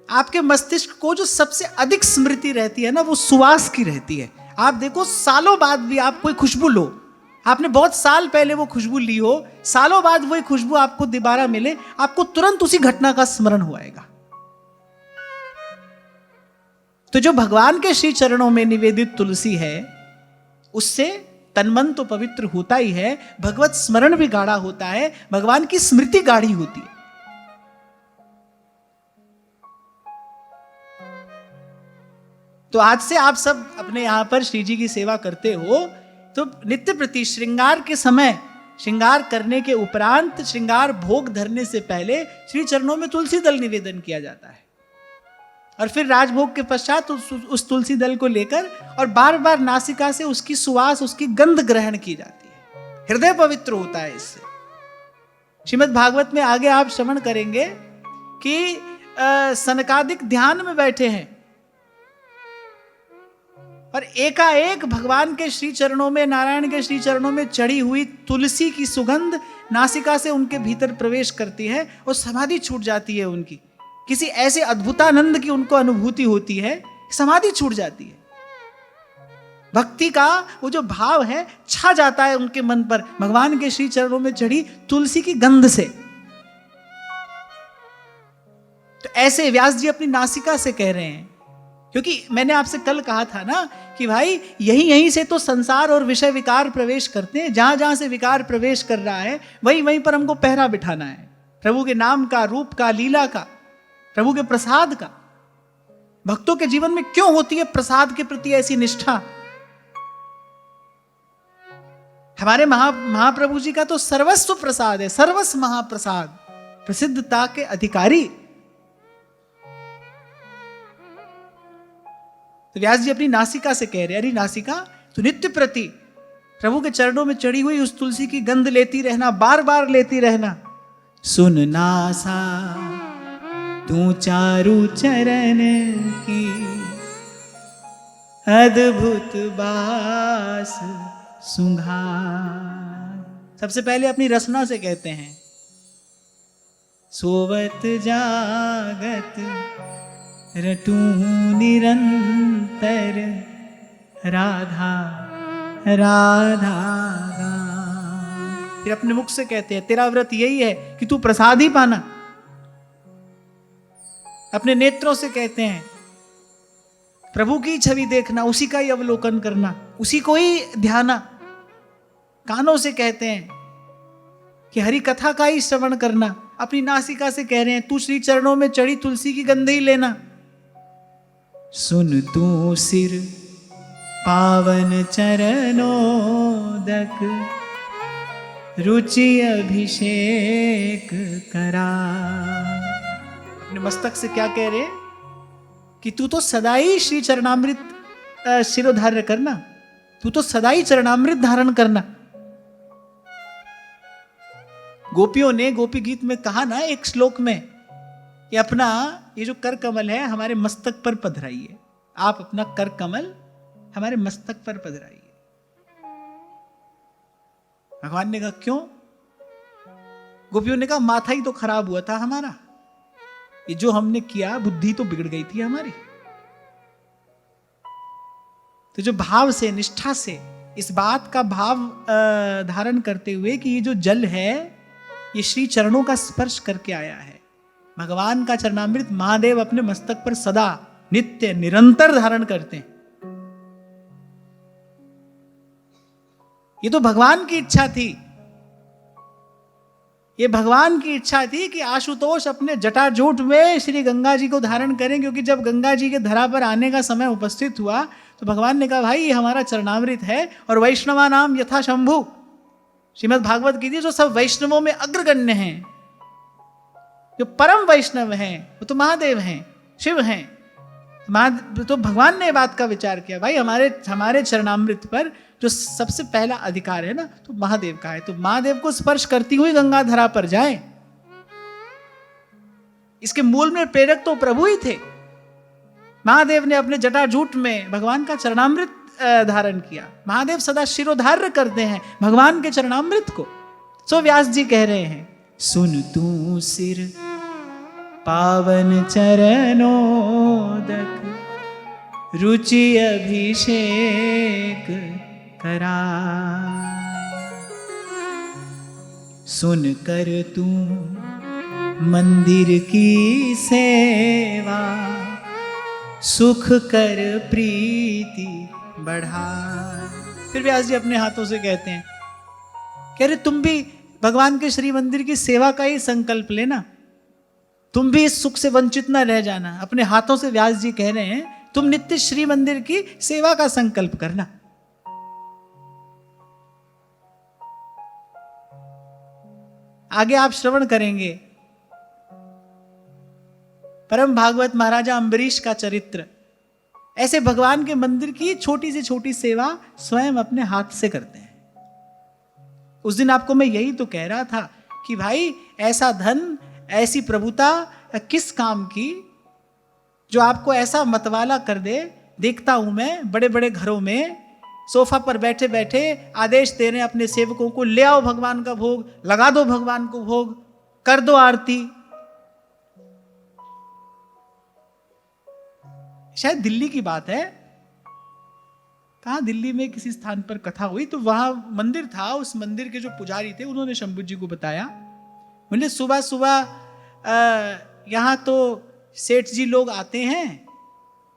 आपके मस्तिष्क को जो सबसे अधिक स्मृति रहती है ना, वो सुवास की रहती है। आप देखो, सालों बाद भी आप कोई खुशबू लो, आपने बहुत साल पहले वो खुशबू ली हो, सालों बाद वही खुशबू आपको दोबारा मिले, आपको तुरंत उसी घटना का स्मरण होएगा। तो जो भगवान के श्री चरणों में निवेदित तुलसी है, उससे तन मन तो पवित्र होता ही है, भगवत स्मरण भी गाढ़ा होता है, भगवान की स्मृति गाढ़ी होती है। तो आज से आप सब अपने यहां पर श्री जी की सेवा करते हो, तो नित्य प्रति श्रृंगार के समय, श्रृंगार करने के उपरांत, श्रृंगार भोग धरने से पहले श्री चरणों में तुलसी दल निवेदन किया जाता है, और फिर राजभोग के पश्चात उस तुलसी दल को लेकर और बार बार नासिका से उसकी सुवास, उसकी गंध ग्रहण की जाती है। हृदय पवित्र होता है इससे। श्रीमद् भागवत में आगे आप श्रवण करेंगे कि सनकादिक ध्यान में बैठे हैं और एकाएक भगवान के श्री चरणों में, नारायण के श्री चरणों में चढ़ी हुई तुलसी की सुगंध नासिका से उनके भीतर प्रवेश करती है और समाधि छूट जाती है उनकी। किसी ऐसे अद्भुतानंद की उनको अनुभूति होती है, समाधि छूट जाती है। भक्ति का वो जो भाव है छा जाता है उनके मन पर, भगवान के श्री चरणों में चढ़ी तुलसी की गंध से। तो ऐसे व्यास जी अपनी नासिका से कह रहे हैं, क्योंकि मैंने आपसे कल कहा था ना कि भाई यहीं से तो संसार और विषय विकार प्रवेश करते हैं। जहां जहां से विकार प्रवेश कर रहा है वहीं पर हमको पहरा बिठाना है, प्रभु के नाम का, रूप का, लीला का, प्रभु के प्रसाद का। भक्तों के जीवन में क्यों होती है प्रसाद के प्रति ऐसी निष्ठा? हमारे महाप्रभु जी का तो सर्वस्व प्रसाद है, सर्वस्व महाप्रसाद, प्रसिद्धता के अधिकारी। तो व्यास जी अपनी नासिका से कह रहे हैं, अरे नासिका तू नित्य प्रति प्रभु के चरणों में चढ़ी हुई उस तुलसी की गंध लेती रहना, बार बार लेती रहना। सुन नासा तू चारु चरण की अद्भुत बास सुंघा। सबसे पहले अपनी रसना से कहते हैं, सोवत जागत रटू निरंतर राधा राधा। फिर अपने मुख से कहते हैं, तेरा व्रत यही है कि तू प्रसाद ही पाना। अपने नेत्रों से कहते हैं, प्रभु की छवि देखना, उसी का ही अवलोकन करना, उसी को ही ध्याना। कानों से कहते हैं कि हरि कथा का ही श्रवण करना। अपनी नासिका से कह रहे हैं, तू श्री चरणों में चढ़ी तुलसी की गंध ही लेना। सुन तू सिर पावन चरणोदक रुचि अभिषेक करा। अपने मस्तक से क्या कह रहे कि तू तो सदा ही श्री चरणामृत शिरोधार्य करना, तू तो सदा ही चरणामृत धारण करना। गोपियों ने गोपी गीत में कहा ना एक श्लोक में कि अपना ये जो कर कमल है हमारे मस्तक पर पधराइए। आप अपना कर कमल हमारे मस्तक पर पधराइए। भगवान ने कहा क्यों? गोपियों ने कहा माथा ही तो खराब हुआ था हमारा, ये जो हमने किया बुद्धि तो बिगड़ गई थी हमारी। तो जो भाव से, निष्ठा से, इस बात का भाव धारण करते हुए कि ये जो जल है ये श्री चरणों का स्पर्श करके आया है, भगवान का चरणामृत महादेव अपने मस्तक पर सदा नित्य निरंतर धारण करते हैं। ये तो भगवान की इच्छा थी, ये भगवान की इच्छा थी कि आशुतोष अपने जटाजूट में श्री गंगा जी को धारण करें, क्योंकि जब गंगा जी के धरा पर आने का समय उपस्थित हुआ तो भगवान ने कहा भाई ये हमारा चरणामृत है, और वैष्णवा नाम यथा शंभु, श्रीमद् भागवत गीता जो सब वैष्णवों में अग्रगण्य हैं, जो परम वैष्णव हैं वो तो महादेव हैं, शिव हैं। तो भगवान ने बात का विचार किया भाई हमारे चरणामृत पर जो सबसे पहला अधिकार है ना तो महादेव का है, तो महादेव को स्पर्श करती हुई गंगा धरा पर जाए। इसके मूल में प्रेरक तो प्रभु ही थे। महादेव ने अपने जटाजूट में भगवान का चरणामृत धारण किया। महादेव सदा शिरोधार्य करते हैं भगवान के चरणामृत को। सो व्यास जी कह रहे हैं सुन तू सिर पावन चरणोदक रुचि अभिषेक करा, सुन कर तू मंदिर की सेवा सुख कर प्रीति बढ़ा। फिर व्यास जी अपने हाथों से कहते हैं कह रहे तुम भी भगवान के श्री मंदिर की सेवा का ही संकल्प लेना, तुम भी इस सुख से वंचित न रह जाना। अपने हाथों से व्यास जी कह रहे हैं तुम नित्य श्री मंदिर की सेवा का संकल्प करना। आगे आप श्रवण करेंगे परम भागवत महाराजा अम्बरीश का चरित्र। ऐसे भगवान के मंदिर की छोटी से छोटी सेवा स्वयं अपने हाथ से करते हैं। उस दिन आपको मैं यही तो कह रहा था कि भाई ऐसा धन, ऐसी प्रभुता किस काम की जो आपको ऐसा मतवाला कर दे। देखता हूं मैं बड़े बड़े घरों में सोफा पर बैठे बैठे आदेश दे रहे हैं अपने सेवकों को, ले आओ भगवान का भोग, लगा दो भगवान को भोग, कर दो आरती। शायद दिल्ली की बात है, कहा दिल्ली में किसी स्थान पर कथा हुई तो वहां मंदिर था। उस मंदिर के जो पुजारी थे उन्होंने शंभू जी को बताया, बोले सुबह सुबह यहाँ तो सेठ जी लोग आते हैं,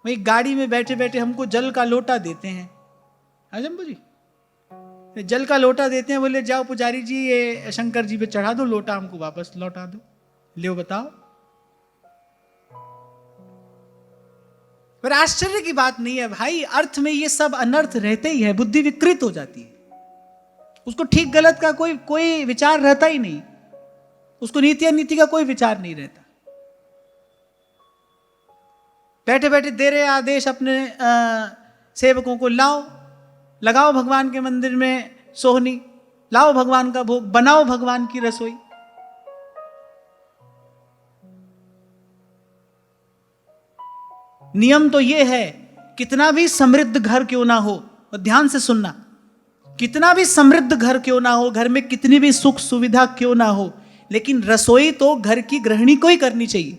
वही गाड़ी में बैठे बैठे हमको जल का लोटा देते हैं। हाँ शंभू जी जल का लोटा देते हैं, बोले जाओ पुजारी जी ये शंकर जी पे चढ़ा दो, लोटा हमको वापस लौटा दो। ले बताओ। पर आश्चर्य की बात नहीं है भाई, अर्थ में ये सब अनर्थ रहते ही है, बुद्धि विकृत हो जाती है, उसको ठीक गलत का कोई विचार रहता ही नहीं, उसको नीति अनीति का कोई विचार नहीं रहता। बैठे बैठे दे रहे आदेश अपने सेवकों को, लाओ लगाओ भगवान के मंदिर में सोहनी, लाओ भगवान का भोग, बनाओ भगवान की रसोई। नियम तो ये है कितना भी समृद्ध घर क्यों ना हो, और ध्यान से सुनना, कितना भी समृद्ध घर क्यों ना हो, घर में कितनी भी सुख सुविधा क्यों ना हो, लेकिन रसोई तो घर की गृहिणी को ही करनी चाहिए।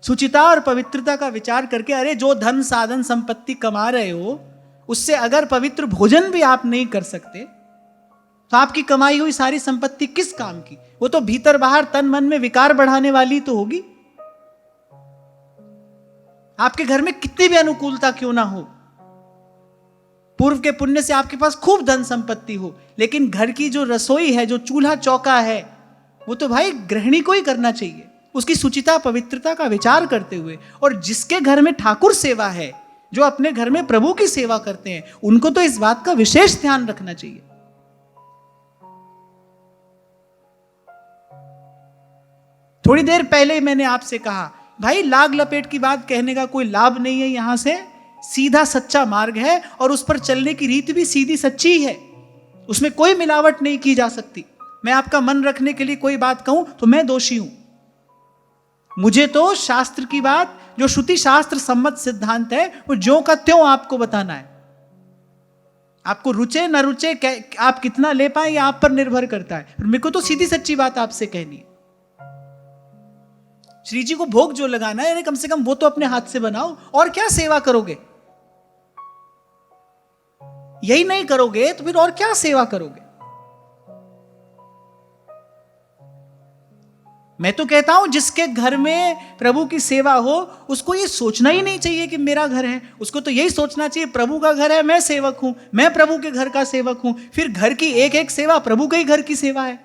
सुचिता और पवित्रता का विचार करके, अरे जो धन साधन संपत्ति कमा रहे हो उससे अगर पवित्र भोजन भी आप नहीं कर सकते तो आपकी कमाई हुई सारी संपत्ति किस काम की? वो तो भीतर बाहर तन मन में विकार बढ़ाने वाली तो होगी। आपके घर में कितनी भी अनुकूलता क्यों ना हो, पूर्व के पुण्य से आपके पास खूब धन संपत्ति हो, लेकिन घर की जो रसोई है, जो चूल्हा चौका है, वो तो भाई गृहिणी को ही करना चाहिए, उसकी सुचिता पवित्रता का विचार करते हुए। और जिसके घर में ठाकुर सेवा है, जो अपने घर में प्रभु की सेवा करते हैं, उनको तो इस बात का विशेष ध्यान रखना चाहिए। थोड़ी देर पहले मैंने आपसे कहा भाई लाग लपेट की बात कहने का कोई लाभ नहीं है, यहां से सीधा सच्चा मार्ग है और उस पर चलने की रीत भी सीधी सच्ची है, उसमें कोई मिलावट नहीं की जा सकती। मैं आपका मन रखने के लिए कोई बात कहूं तो मैं दोषी हूं। मुझे तो शास्त्र की बात, जो श्रुति शास्त्र सम्मत सिद्धांत है, वो ज्यों का त्यों आपको बताना है। आपको रुचे न रुचे, आप कितना ले पाए ये आप पर निर्भर करता है। मेरे को तो सीधी सच्ची बात आपसे कहनी है, श्री जी को भोग जो लगाना है कम से कम वो तो अपने हाथ से बनाओ। और क्या सेवा करोगे? यही नहीं करोगे तो फिर और क्या सेवा करोगे? मैं तो कहता हूं जिसके घर में प्रभु की सेवा हो उसको ये सोचना ही नहीं चाहिए कि मेरा घर है, उसको तो यही सोचना चाहिए प्रभु का घर है, मैं सेवक हूं, मैं प्रभु के घर का सेवक हूं। फिर घर की एक एक सेवा प्रभु के ही घर की सेवा है।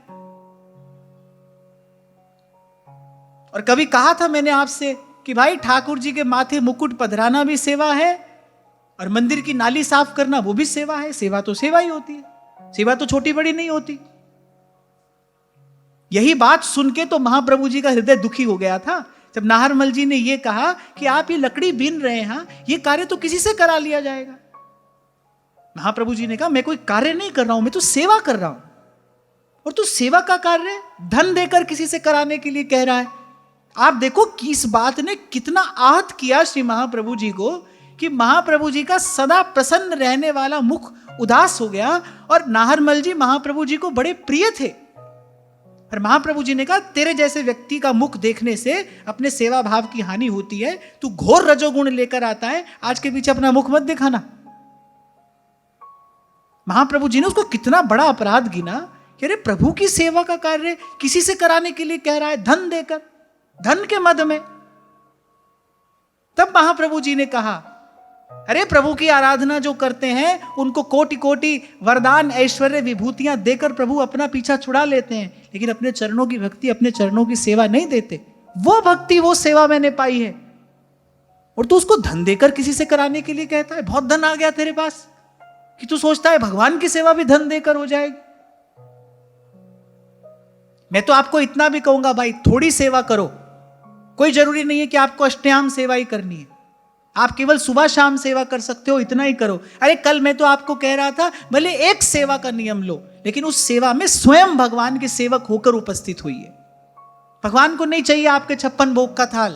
और कभी कहा था मैंने आपसे कि भाई ठाकुर जी के माथे मुकुट पधराना भी सेवा है और मंदिर की नाली साफ करना वो भी सेवा है। सेवा तो सेवा ही होती है, सेवा तो छोटी बड़ी नहीं होती। यही बात सुन के तो महाप्रभु जी का हृदय दुखी हो गया था जब नाहरमल जी ने यह कहा कि आप ये लकड़ी बीन रहे हैं, ये कार्य तो किसी से करा लिया जाएगा। महाप्रभु जी ने कहा मैं कोई कार्य नहीं कर रहा हूं, मैं तो सेवा कर रहा हूं। और तू सेवा का कार्य धन देकर किसी से कराने के लिए कह रहा है। आप देखो कि इस बात ने कितना आहत किया श्री महाप्रभु जी को कि महाप्रभु जी का सदा प्रसन्न रहने वाला मुख उदास हो गया। और नाहरमल जी महाप्रभु जी को बड़े प्रिय थे। और महाप्रभु जी ने कहा तेरे जैसे व्यक्ति का मुख देखने से अपने सेवा भाव की हानि होती है, तू घोर रजोगुण लेकर आता है, आज के पीछे अपना मुख मत दिखाना। महाप्रभु जी ने उसको कितना बड़ा अपराध गिना कि अरे प्रभु की सेवा का कार्य किसी से कराने के लिए कह रहा है, धन देकर, धन के मद में। तब महाप्रभु जी ने कहा अरे प्रभु की आराधना जो करते हैं उनको कोटि कोटि वरदान ऐश्वर्य विभूतियां देकर प्रभु अपना पीछा छुड़ा लेते हैं, लेकिन अपने चरणों की भक्ति, अपने चरणों की सेवा नहीं देते। वो भक्ति, वो सेवा मैंने पाई है। और तू उसको धन देकर किसी से कराने के लिए कहता है। बहुत धन आ गया तेरे पास कि तू सोचता है भगवान की सेवा भी धन देकर हो जाएगी। मैं तो आपको इतना भी कहूंगा भाई थोड़ी सेवा करो, कोई जरूरी नहीं है कि आपको अष्टयाम सेवा ही करनी है। आप केवल सुबह शाम सेवा कर सकते हो, इतना ही करो। अरे कल मैं तो आपको कह रहा था भले एक सेवा का नियम लो, लेकिन उस सेवा में स्वयं भगवान के सेवक होकर उपस्थित होइए। भगवान को नहीं चाहिए आपके 56 भोग का थाल।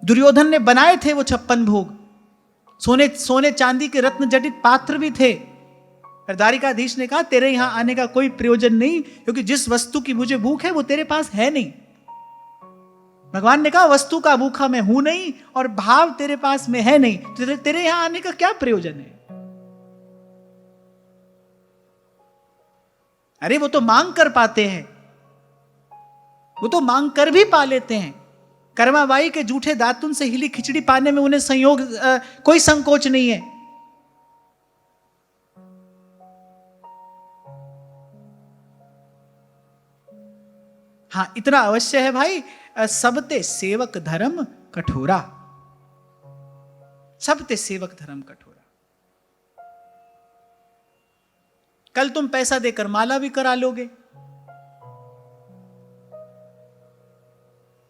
दुर्योधन ने बनाए थे वो 56 भोग, सोने सोने चांदी के रत्न जटित पात्र भी थे। द्वारिकाधीश ने कहा तेरे यहां आने का कोई प्रयोजन नहीं, क्योंकि जिस वस्तु की मुझे भूख है वो तेरे पास है नहीं। भगवान ने कहा वस्तु का भूखा मैं हूं नहीं और भाव तेरे पास में है नहीं, तो तेरे यहां आने का क्या प्रयोजन है? अरे वो तो मांग कर पाते हैं, वो तो मांग कर भी पा लेते हैं। कर्माबाई के जूठे दातुन से हिली खिचड़ी पाने में उन्हें संयोग कोई संकोच नहीं है। हाँ इतना अवश्य है भाई, सबते सेवक धर्म कठोरा, सबते सेवक धर्म कठोरा। कल तुम पैसा देकर माला भी करा लोगे,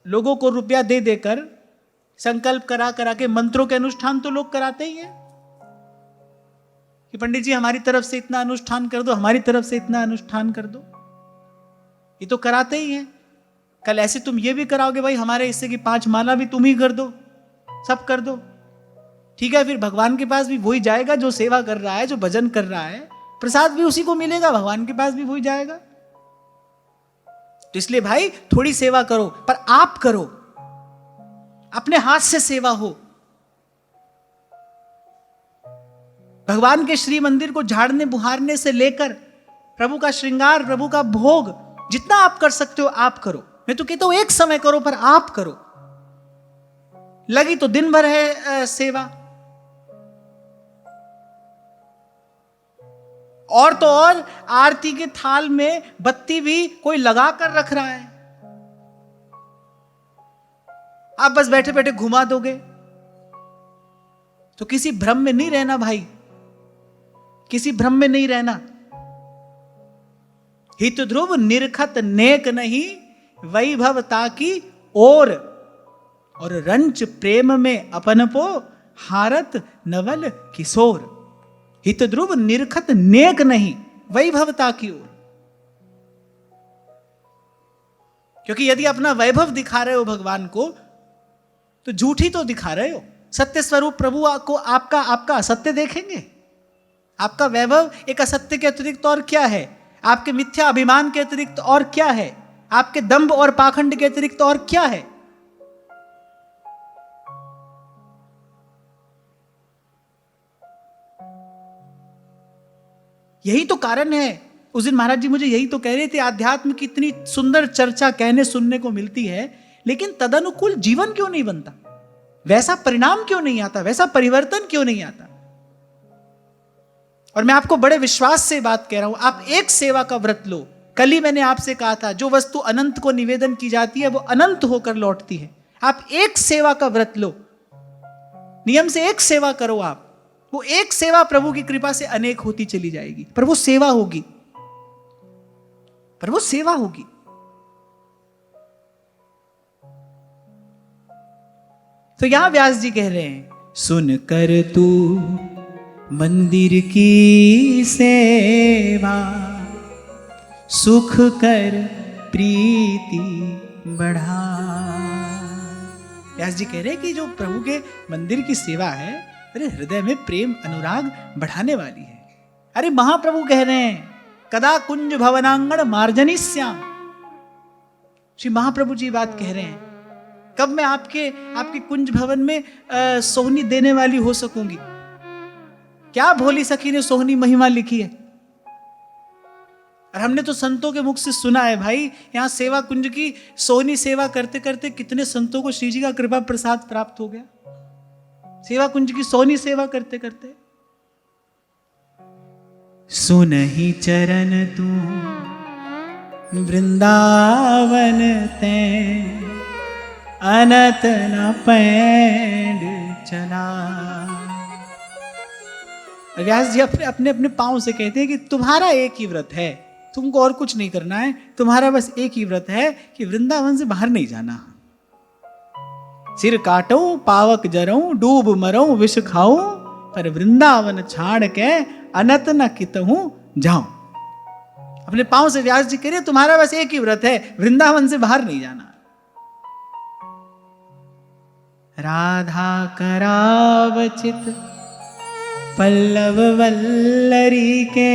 लोगों को रुपया दे देकर संकल्प करा करा के मंत्रों के अनुष्ठान तो लोग कराते ही हैं कि पंडित जी हमारी तरफ से इतना अनुष्ठान कर दो, हमारी तरफ से इतना अनुष्ठान कर दो, ये तो कराते ही हैं। कल ऐसे तुम ये भी कराओगे भाई हमारे हिस्से की 5 माला भी तुम ही कर दो, सब कर दो, ठीक है। फिर भगवान के पास भी वही जाएगा जो सेवा कर रहा है, जो भजन कर रहा है, प्रसाद भी उसी को मिलेगा, भगवान के पास भी वही जाएगा। तो इसलिए भाई थोड़ी सेवा करो, पर आप करो, अपने हाथ से सेवा हो। भगवान के श्री मंदिर को झाड़ने बुहारने से लेकर प्रभु का श्रृंगार, प्रभु का भोग, जितना आप कर सकते हो आप करो। मैं तो कहता हूं एक समय करो, पर आप करो। लगी तो दिन भर है सेवा, और तो और आरती के थाल में बत्ती भी कोई लगा कर रख रहा है, आप बस बैठे बैठे घुमा दोगे। तो किसी भ्रम में नहीं रहना भाई, किसी भ्रम में नहीं रहना। हित ध्रुव निरखत नेक नहीं, वैभव ताकि और रंच प्रेम में अपन पो हारत नवल किशोर। हित ध्रुव निरखत नेक नहीं, वैभवता की ओर। क्योंकि यदि अपना वैभव दिखा रहे हो भगवान को तो झूठी तो दिखा रहे हो। सत्य स्वरूप प्रभु को आपका असत्य देखेंगे? आपका वैभव एक असत्य के अतिरिक्त और क्या है? आपके मिथ्या अभिमान के अतिरिक्त और क्या है? आपके दंभ और पाखंड के अतिरिक्त और क्या है? यही तो कारण है। उस दिन महाराज जी मुझे यही तो कह रहे थे, आध्यात्म की इतनी सुंदर चर्चा कहने सुनने को मिलती है, लेकिन तदनुकूल जीवन क्यों नहीं बनता? वैसा परिणाम क्यों नहीं आता? वैसा परिवर्तन क्यों नहीं आता? और मैं आपको बड़े विश्वास से बात कह रहा हूं, आप एक सेवा का व्रत लो। कल ही मैंने आपसे कहा था, जो वस्तु अनंत को निवेदन की जाती है वो अनंत होकर लौटती है। आप एक सेवा का व्रत लो, नियम से एक सेवा करो आप। वो एक सेवा प्रभु की कृपा से अनेक होती चली जाएगी, पर वो सेवा होगी, पर वो सेवा होगी। तो यहां व्यास जी कह रहे हैं, सुन कर तू मंदिर की सेवा, सुख कर प्रीति बढ़ा। व्यास जी कह रहे हैं कि जो प्रभु के मंदिर की सेवा है, अरे हृदय में प्रेम अनुराग बढ़ाने वाली है। अरे महाप्रभु कह रहे हैं, कदा कुंज भवनांगण मार्जनी श्याम। श्री महाप्रभु जी बात कह रहे हैं, कब मैं आपके कुंज भवन में सोहनी देने वाली हो सकूंगी? क्या भोली सखी ने सोहनी महिमा लिखी है। और हमने तो संतों के मुख से सुना है भाई, यहां सेवा कुंज की सोहनी सेवा करते करते कितने संतों को श्री जी का कृपा प्रसाद प्राप्त हो गया, सेवा कुंज की सोहनी सेवा करते करते। सुनहि चरण तू वृंदावन ते, अनत न पैंड चला। व्यास जी अपने अपने पांव से कहते हैं कि तुम्हारा एक ही व्रत है, तुमको और कुछ नहीं करना है, तुम्हारा बस एक ही व्रत है कि वृंदावन से बाहर नहीं जाना। सिर काटूं पावक जरऊं, डूब मरऊं विष खाऊं, पर वृंदावन छाड़ के अनत न कितहूं जाऊं। अपने पांव से व्यास जी कह रहे तुम्हारा बस एक ही व्रत है, वृंदावन से बाहर नहीं जाना। राधा करावचित पल्लव वल्लरी के,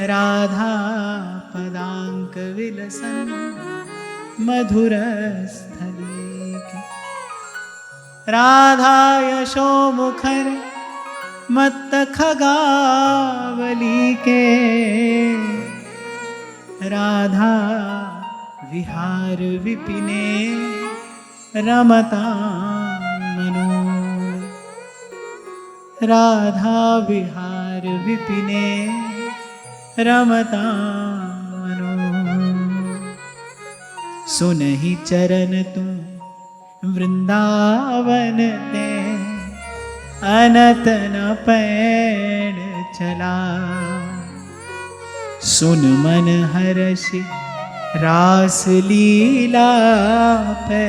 राधा पदांक विलसन मधुर स्थली के, राधा यशो मुखर मत्त खगावली के, राधा विहार विपिने रमता मनो, राधा विहार विपिने रमता मनो। सुनहि चरण तू वृंदावन ते, अनत न पैण चला। सुन मन हर्षि रास लीला पे,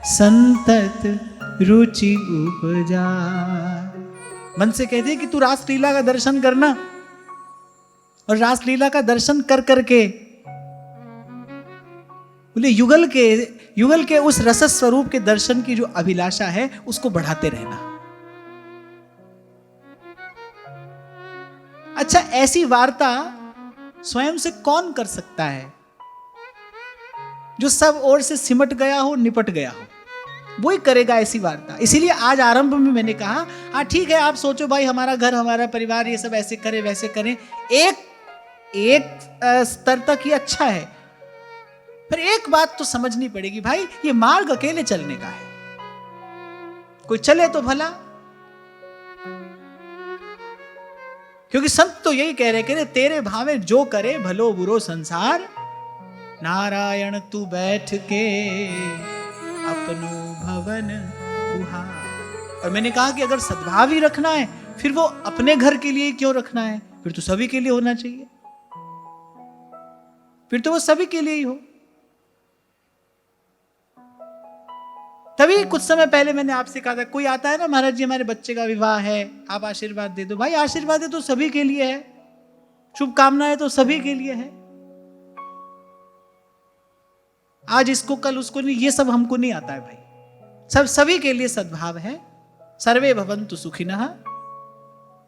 संतत रुचि उपजा। मन से कहते हैं कि तू रास लीला का दर्शन करना, और रास लीला का दर्शन कर करके बोले युगल के उस रस स्वरूप के दर्शन की जो अभिलाषा है उसको बढ़ाते रहना। अच्छा, ऐसी वार्ता स्वयं से कौन कर सकता है? जो सब ओर से सिमट गया हो, निपट गया हो, वो ही करेगा ऐसी वार्ता। इसीलिए आज आरंभ में मैंने कहा, हाँ ठीक है, आप सोचो भाई हमारा घर हमारा परिवार ये सब ऐसे करे वैसे करें, एक स्तर तक ही अच्छा है, पर एक बात तो समझनी पड़ेगी भाई, ये मार्ग अकेले चलने का है, कोई चले तो भला। क्योंकि संत तो यही कह रहे तेरे भावे जो करे भलो बुरो संसार, नारायण तू बैठ के अपनो भवन उहार। और मैंने कहा कि अगर सद्भाव ही रखना है, फिर वो अपने घर के लिए क्यों रखना है, फिर तो सभी के लिए होना चाहिए, फिर तो वो सभी के लिए ही हो। तभी कुछ समय पहले मैंने आपसे कहा था, कोई आता है ना, महाराज जी हमारे बच्चे का विवाह है, आप आशीर्वाद दे दो। भाई आशीर्वाद है तो सभी के लिए है, शुभकामनाएं तो सभी के लिए है। आज इसको कल उसको नहीं, ये सब हमको नहीं आता है भाई, सभी के लिए सद्भाव है। सर्वे भवन्तु सुखिनः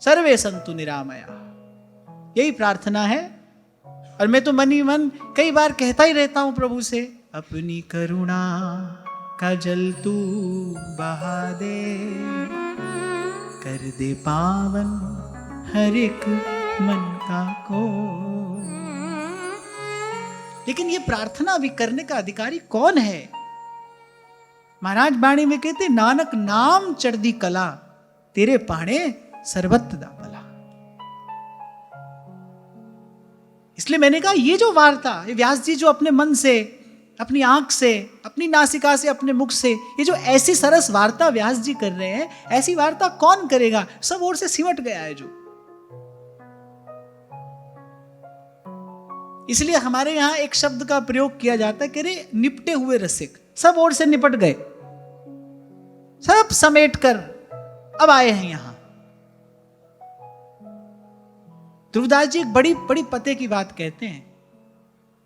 सर्वे सन्तु निरामया, यही प्रार्थना है। और मैं तो मन ही मन कई बार कहता ही रहता हूं प्रभु से, अपनी करुणा का जल तू बहा दे, कर दे पावन हर एक मन का को। लेकिन ये प्रार्थना अभी करने का अधिकारी कौन है? महाराज बाणी में कहते, नानक नाम चढ़दी कला, तेरे पाणे सर्वत्र दा भला। इसलिए मैंने कहा ये जो वार्ता, ये व्यास जी जो अपने मन से, अपनी आंख से, अपनी नासिका से, अपने मुख से, ये जो ऐसी सरस वार्ता व्यास जी कर रहे हैं, ऐसी वार्ता कौन करेगा? सब ओर से सिमट गया है जो। इसलिए हमारे यहां एक शब्द का प्रयोग किया जाता है कि रे निपटे हुए रसिक, सब ओर से निपट गए, सब समेट कर अब आए हैं यहां। ध्रुवदास जी एक बड़ी बड़ी पते की बात कहते हैं,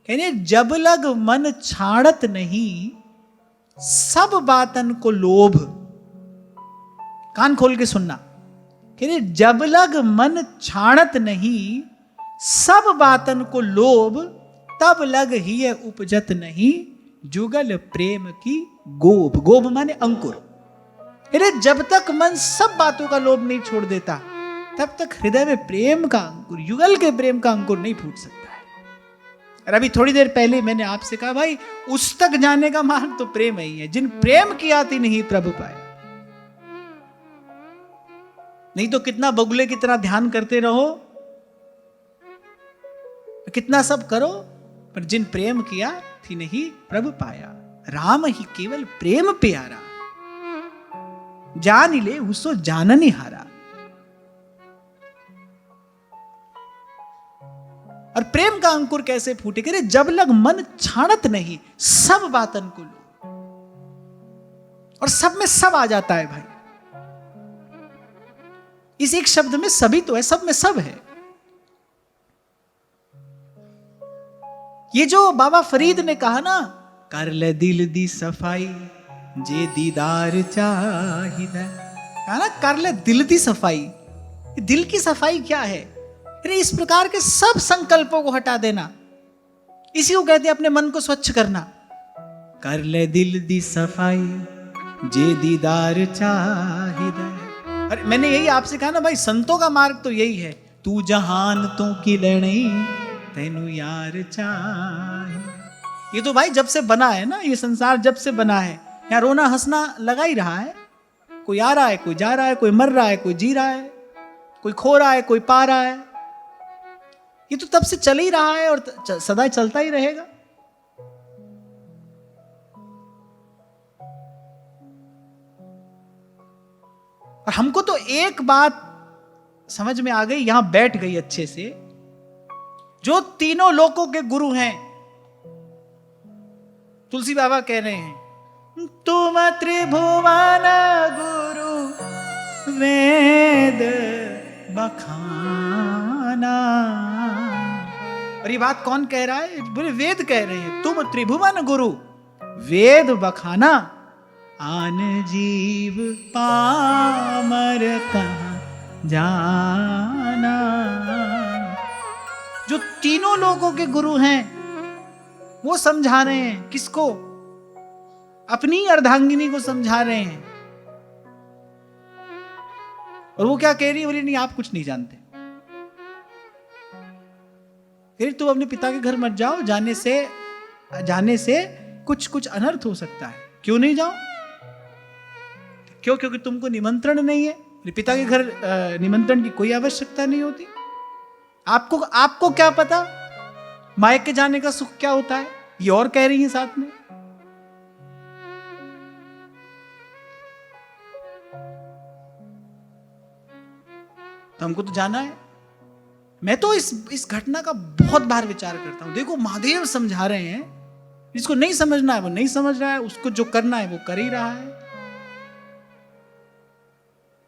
कहने जब लग मन छाड़त नहीं सब बातन को लोभ। कान खोल के सुनना, कहने जब लग मन छाड़त नहीं सब बातन को लोभ, तब लग ही उपजत नहीं जुगल प्रेम की गोभ। गोभ माने अंकुर। अरे जब तक मन सब बातों का लोभ नहीं छोड़ देता, तब तक हृदय में प्रेम का अंकुर, युगल के प्रेम का अंकुर नहीं फूट सकता है। और अभी थोड़ी देर पहले मैंने आपसे कहा भाई, उस तक जाने का मार्ग तो प्रेम ही है, जिन प्रेम किया थी नहीं प्रभु पाए। नहीं तो कितना बगुले की तरह ध्यान करते रहो, कितना सब करो, पर जिन प्रेम किया थी नहीं प्रभु पाया। राम ही केवल प्रेम प्यारा, जान ले उसो जाननी हारा। और प्रेम का अंकुर कैसे फूटे? करे जब लग मन छाड़त नहीं सब बातन को लो। और सब में सब आ जाता है भाई, इस एक शब्द में सभी तो है, सब में सब है। ये जो बाबा फरीद ने कहा ना, कर ले दिल दी सफाई जे दीदार चाहिदा, कहा ना कर ले दिल दी सफाई। दिल की सफाई क्या है? अरे इस प्रकार के सब संकल्पों को हटा देना, इसी को कहते हैं अपने मन को स्वच्छ करना। कर ले दिल दी सफाई जे दीदार चाहिदा। अरे मैंने यही आपसे कहा ना भाई, संतों का मार्ग तो यही है, तू जहान तो की लड़ी तेनू यार चाहे। ये तो भाई जब से बना है ना, ये संसार जब से बना है, यहाँ रोना हंसना लगा ही रहा है। कोई आ रहा है, कोई जा रहा है, कोई मर रहा है, कोई जी रहा है, कोई खो रहा है, कोई पा रहा है। ये तो तब से चल ही रहा है और सदा चलता ही रहेगा। और हमको तो एक बात समझ में आ गई, यहां बैठ गई अच्छे से, जो तीनों लोकों के गुरु हैं। तुलसी बाबा कह रहे हैं, तुम त्रिभुवन गुरु वेद बखाना। और ये बात कौन कह रहा है? बोले वेद कह रहे हैं, तुम त्रिभुवन गुरु वेद बखाना, आन जीव पामर कहां जाना। जो तीनों लोगों के गुरु हैं वो समझा रहे हैं, किसको? अपनी अर्धांगिनी को समझा रहे हैं। और वो क्या कह रही है? बोली नहीं आप कुछ नहीं जानते, फिर तुम अपने पिता के घर मत जाओ, जाने से कुछ अनर्थ हो सकता है। क्यों नहीं जाओ? क्यों? क्योंकि तुमको निमंत्रण नहीं है। पिता के घर निमंत्रण की कोई आवश्यकता नहीं होती। आपको क्या पता मायके जाने का सुख क्या होता है? ये और कह रही है साथ में। तो हमको तो जाना है। मैं तो इस घटना का बहुत बार विचार करता हूं। देखो महादेव समझा रहे हैं, जिसको नहीं समझना है वो नहीं समझ रहा है, उसको जो करना है वो कर ही रहा है।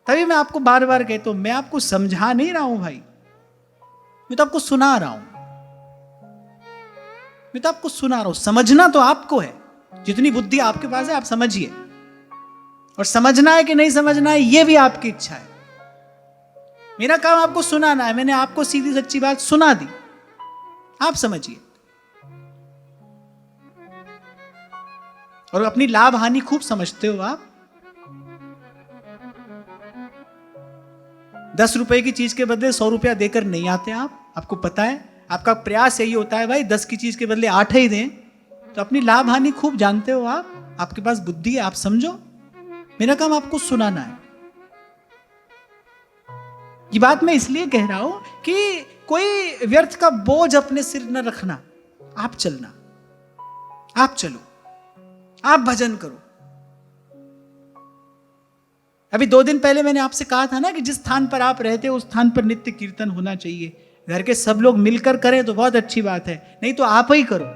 तभी मैं आपको बार बार कहता हूं, मैं आपको समझा नहीं रहा हूं भाई, मैं तो आपको सुना रहा हूं। मैं तो आपको सुना रहा हूं। समझना तो आपको है, जितनी बुद्धि आपके पास है आप समझिए। और समझना है कि नहीं समझना है ये भी आपकी इच्छा है। मेरा काम आपको सुनाना है, मैंने आपको सीधी सच्ची बात सुना दी, आप समझिए। और अपनी लाभ हानि खूब समझते हो आप। 10 रुपए की चीज के बदले 100 रुपया देकर नहीं आते आप, आपको पता है। आपका प्रयास यही होता है भाई 10 की चीज के बदले 8 ही दें। तो अपनी लाभ हानि खूब जानते हो आप, आपके पास बुद्धि है, आप समझो। मेरा काम आपको सुनाना है। ये बात मैं इसलिए कह रहा हूं कि कोई व्यर्थ का बोझ अपने सिर न रखना। आप चलना, आप चलो, आप भजन करो। अभी 2 दिन पहले मैंने आपसे कहा था ना कि जिस स्थान पर आप रहते हो उस स्थान पर नित्य कीर्तन होना चाहिए। घर के सब लोग मिलकर करें तो बहुत अच्छी बात है, नहीं तो आप ही करो।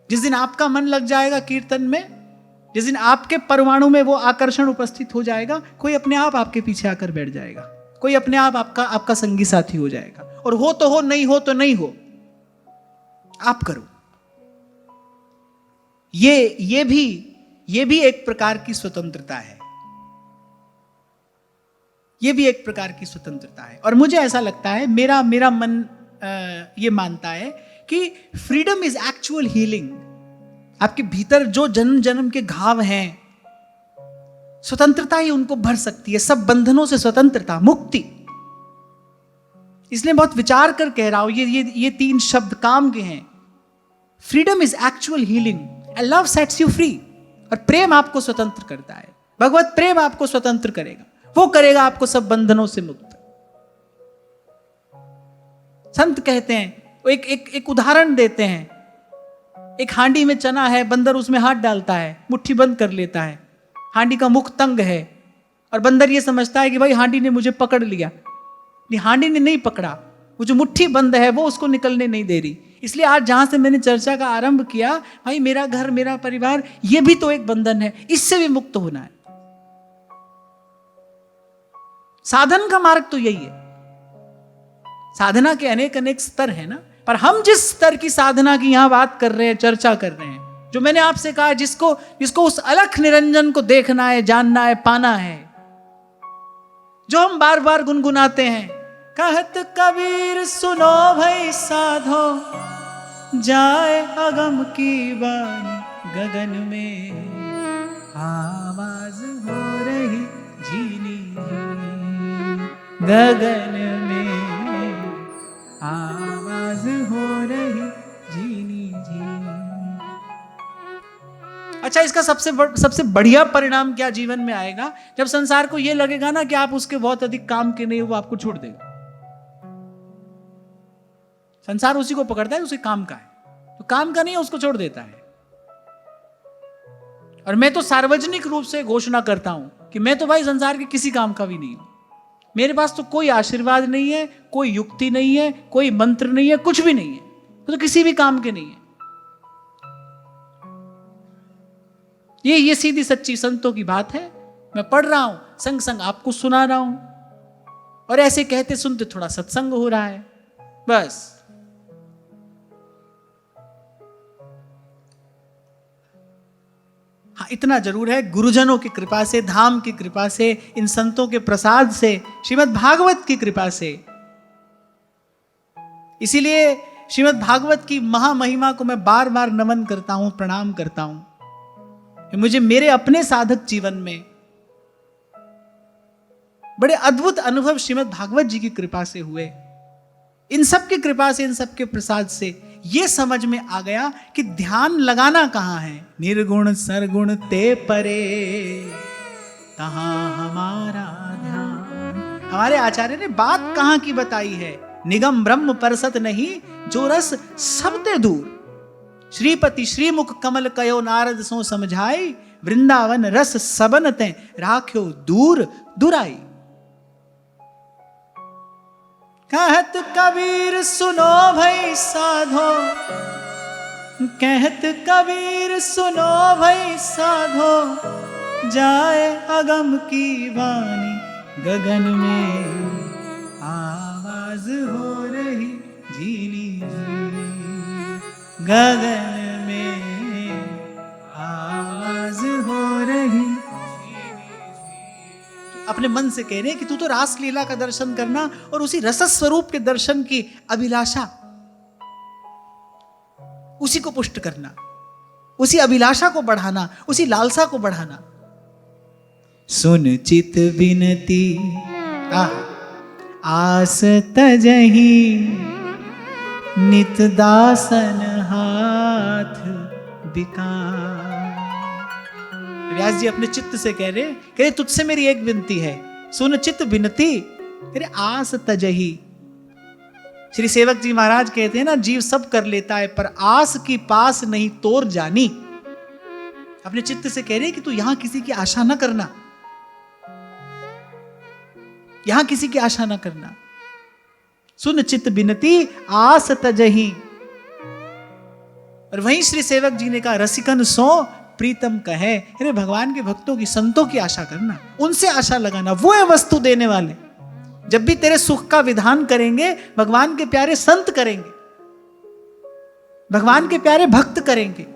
जिस दिन आपका मन लग जाएगा कीर्तन में, जिस दिन आपके परमाणु में वो आकर्षण उपस्थित हो जाएगा, कोई अपने आप आपके पीछे आकर बैठ जाएगा, कोई अपने आप आपका संगी साथी हो जाएगा। और हो तो हो, नहीं हो तो नहीं हो, आप करो। ये भी एक प्रकार की स्वतंत्रता है, ये भी एक प्रकार की स्वतंत्रता है। और मुझे ऐसा लगता है, मेरा मन ये मानता है कि फ्रीडम इज एक्चुअल हीलिंग। आपके भीतर जो जन्म जन्म के घाव हैं, स्वतंत्रता ही उनको भर सकती है, सब बंधनों से स्वतंत्रता, मुक्ति। इसलिए बहुत विचार कर कह रहा हूं, ये 3 शब्द काम के हैं। Freedom is actual healing and love sets you free. और प्रेम आपको स्वतंत्र करता है, भगवत प्रेम आपको स्वतंत्र करेगा, वो करेगा आपको सब बंधनों से मुक्त। संत कहते हैं, एक उदाहरण देते हैं। एक हांडी में चना है, बंदर उसमें हाथ डालता है, मुट्ठी बंद कर लेता है। हांडी का मुख तंग है और बंदर ये समझता है कि भाई हांडी ने मुझे पकड़ लिया। हांडी ने नहीं पकड़ा, वो जो मुट्ठी बंद है वो उसको निकलने नहीं दे रही। इसलिए आज जहां से मैंने चर्चा का आरंभ किया, भाई मेरा घर, मेरा परिवार, ये भी तो एक बंधन है, इससे भी मुक्त होना है। साधन का मार्ग तो यही है। साधना के अनेक स्तर है ना, पर हम जिस स्तर की साधना की यहां बात कर रहे हैं, चर्चा कर रहे हैं, जो मैंने आपसे कहा, जिसको उस अलख निरंजन को देखना है, जानना है, पाना है, जो हम बार बार गुनगुनाते हैं, कहत कबीर सुनो भाई साधो, जाए अगम की बानी गगन में, आवाज हो रही झीनी गगन में, आवाज हो रही झीनी झीनी। अच्छा, इसका सबसे बढ़िया परिणाम क्या जीवन में आएगा? जब संसार को यह लगेगा ना कि आप उसके बहुत अधिक काम के नहीं हो, वो आपको छोड़ देगा। संसार उसी को पकड़ता है उसके काम का है, तो काम का नहीं है उसको छोड़ देता है। और मैं तो सार्वजनिक रूप से घोषणा करता हूं कि मैं तो भाई संसार के किसी काम का भी नहीं हूं। मेरे पास तो कोई आशीर्वाद नहीं है, कोई युक्ति नहीं है, कोई मंत्र नहीं है, कुछ भी नहीं है, तो किसी भी काम के नहीं है। ये सीधी सच्ची संतों की बात है। मैं पढ़ रहा हूं, संग संग आपको सुना रहा हूं, और ऐसे कहते सुनते थोड़ा सत्संग हो रहा है, बस। हाँ, इतना जरूर है, गुरुजनों की कृपा से, धाम की कृपा से, इन संतों के प्रसाद से, श्रीमद् भागवत की कृपा से। इसीलिए श्रीमद् भागवत की महामहिमा को मैं बार बार नमन करता हूं, प्रणाम करता हूं। मुझे मेरे अपने साधक जीवन में बड़े अद्भुत अनुभव श्रीमद् भागवत जी की कृपा से हुए। इन सब की कृपा से, इन सब के प्रसाद से ये समझ में आ गया कि ध्यान लगाना कहां है। निर्गुण सरगुण ते परे, कहां हमारा ध्यान। हमारे आचार्य ने बात कहां की बताई है। निगम ब्रह्म परसत नहीं, जो रस सबते दूर। श्रीपति श्रीमुख कमल कयो, नारद सो समझाई। वृंदावन रस सबन ते, राख्यो दूर दुराई। कहत कबीर सुनो भाई साधो, कहत कबीर सुनो भाई साधो, जाए अगम की वाणी गगन में, आवाज हो रही झीनी गगन में, आवाज हो रही अपने मन से कह रहे हैं कि तू तो रास लीला का दर्शन करना और उसी रस स्वरूप के दर्शन की अभिलाषा, उसी को पुष्ट करना, उसी अभिलाषा को बढ़ाना, उसी लालसा को बढ़ाना। सुन चित बिनती आस तजही, नित दासन हाथ बिकार। व्यास जी अपने चित्त से कह रहे तुझसे मेरी एक विनती है, सुन चित्त बिनती, कह रहे आस तजही। श्री सेवक जी महाराज कहते हैं ना, जीव सब कर लेता है पर आस की पास नहीं तोर जानी। अपने चित्त से कह रहे कि तू यहां किसी की आशा ना करना, यहां किसी की आशा ना करना। सुन चित्त बिनती आस तजही। और वहीं श्री सेवक जी ने कहा, रसिकन सो प्रीतम कहे, अरे भगवान के भक्तों की, संतों की आशा करना, उनसे आशा लगाना, वो है वस्तु देने वाले। जब भी तेरे सुख का विधान करेंगे, भगवान के प्यारे संत करेंगे, भगवान के प्यारे भक्त करेंगे।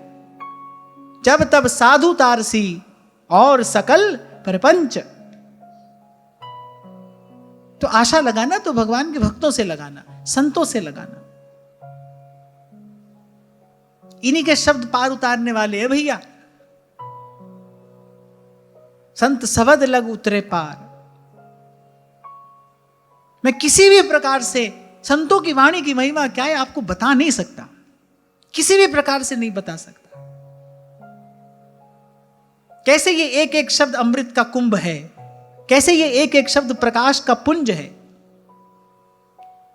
जब तब साधु तारसी और सकल प्रपंच। तो आशा लगाना तो भगवान के भक्तों से लगाना, संतों से लगाना। इन्हीं के शब्द पार उतारने वाले हैं भैया। संत सवद लग उतरे पार। मैं किसी भी प्रकार से संतों की वाणी की महिमा क्या है आपको बता नहीं सकता, किसी भी प्रकार से नहीं बता सकता। कैसे ये एक एक शब्द अमृत का कुंभ है, कैसे ये एक एक शब्द प्रकाश का पुंज है।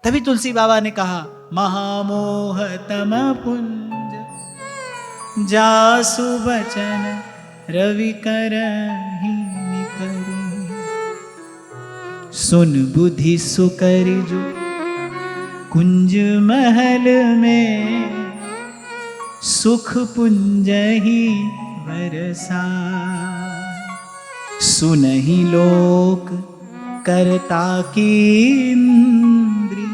तभी तुलसी बाबा ने कहा, महामोह तम पुंज जासु बचन रवि करहि निकरी। सुन बुद्धि सुकरि जो कुंज महल में, सुख पुंज ही बरसा। सुनहि लोक करता की इंद्री,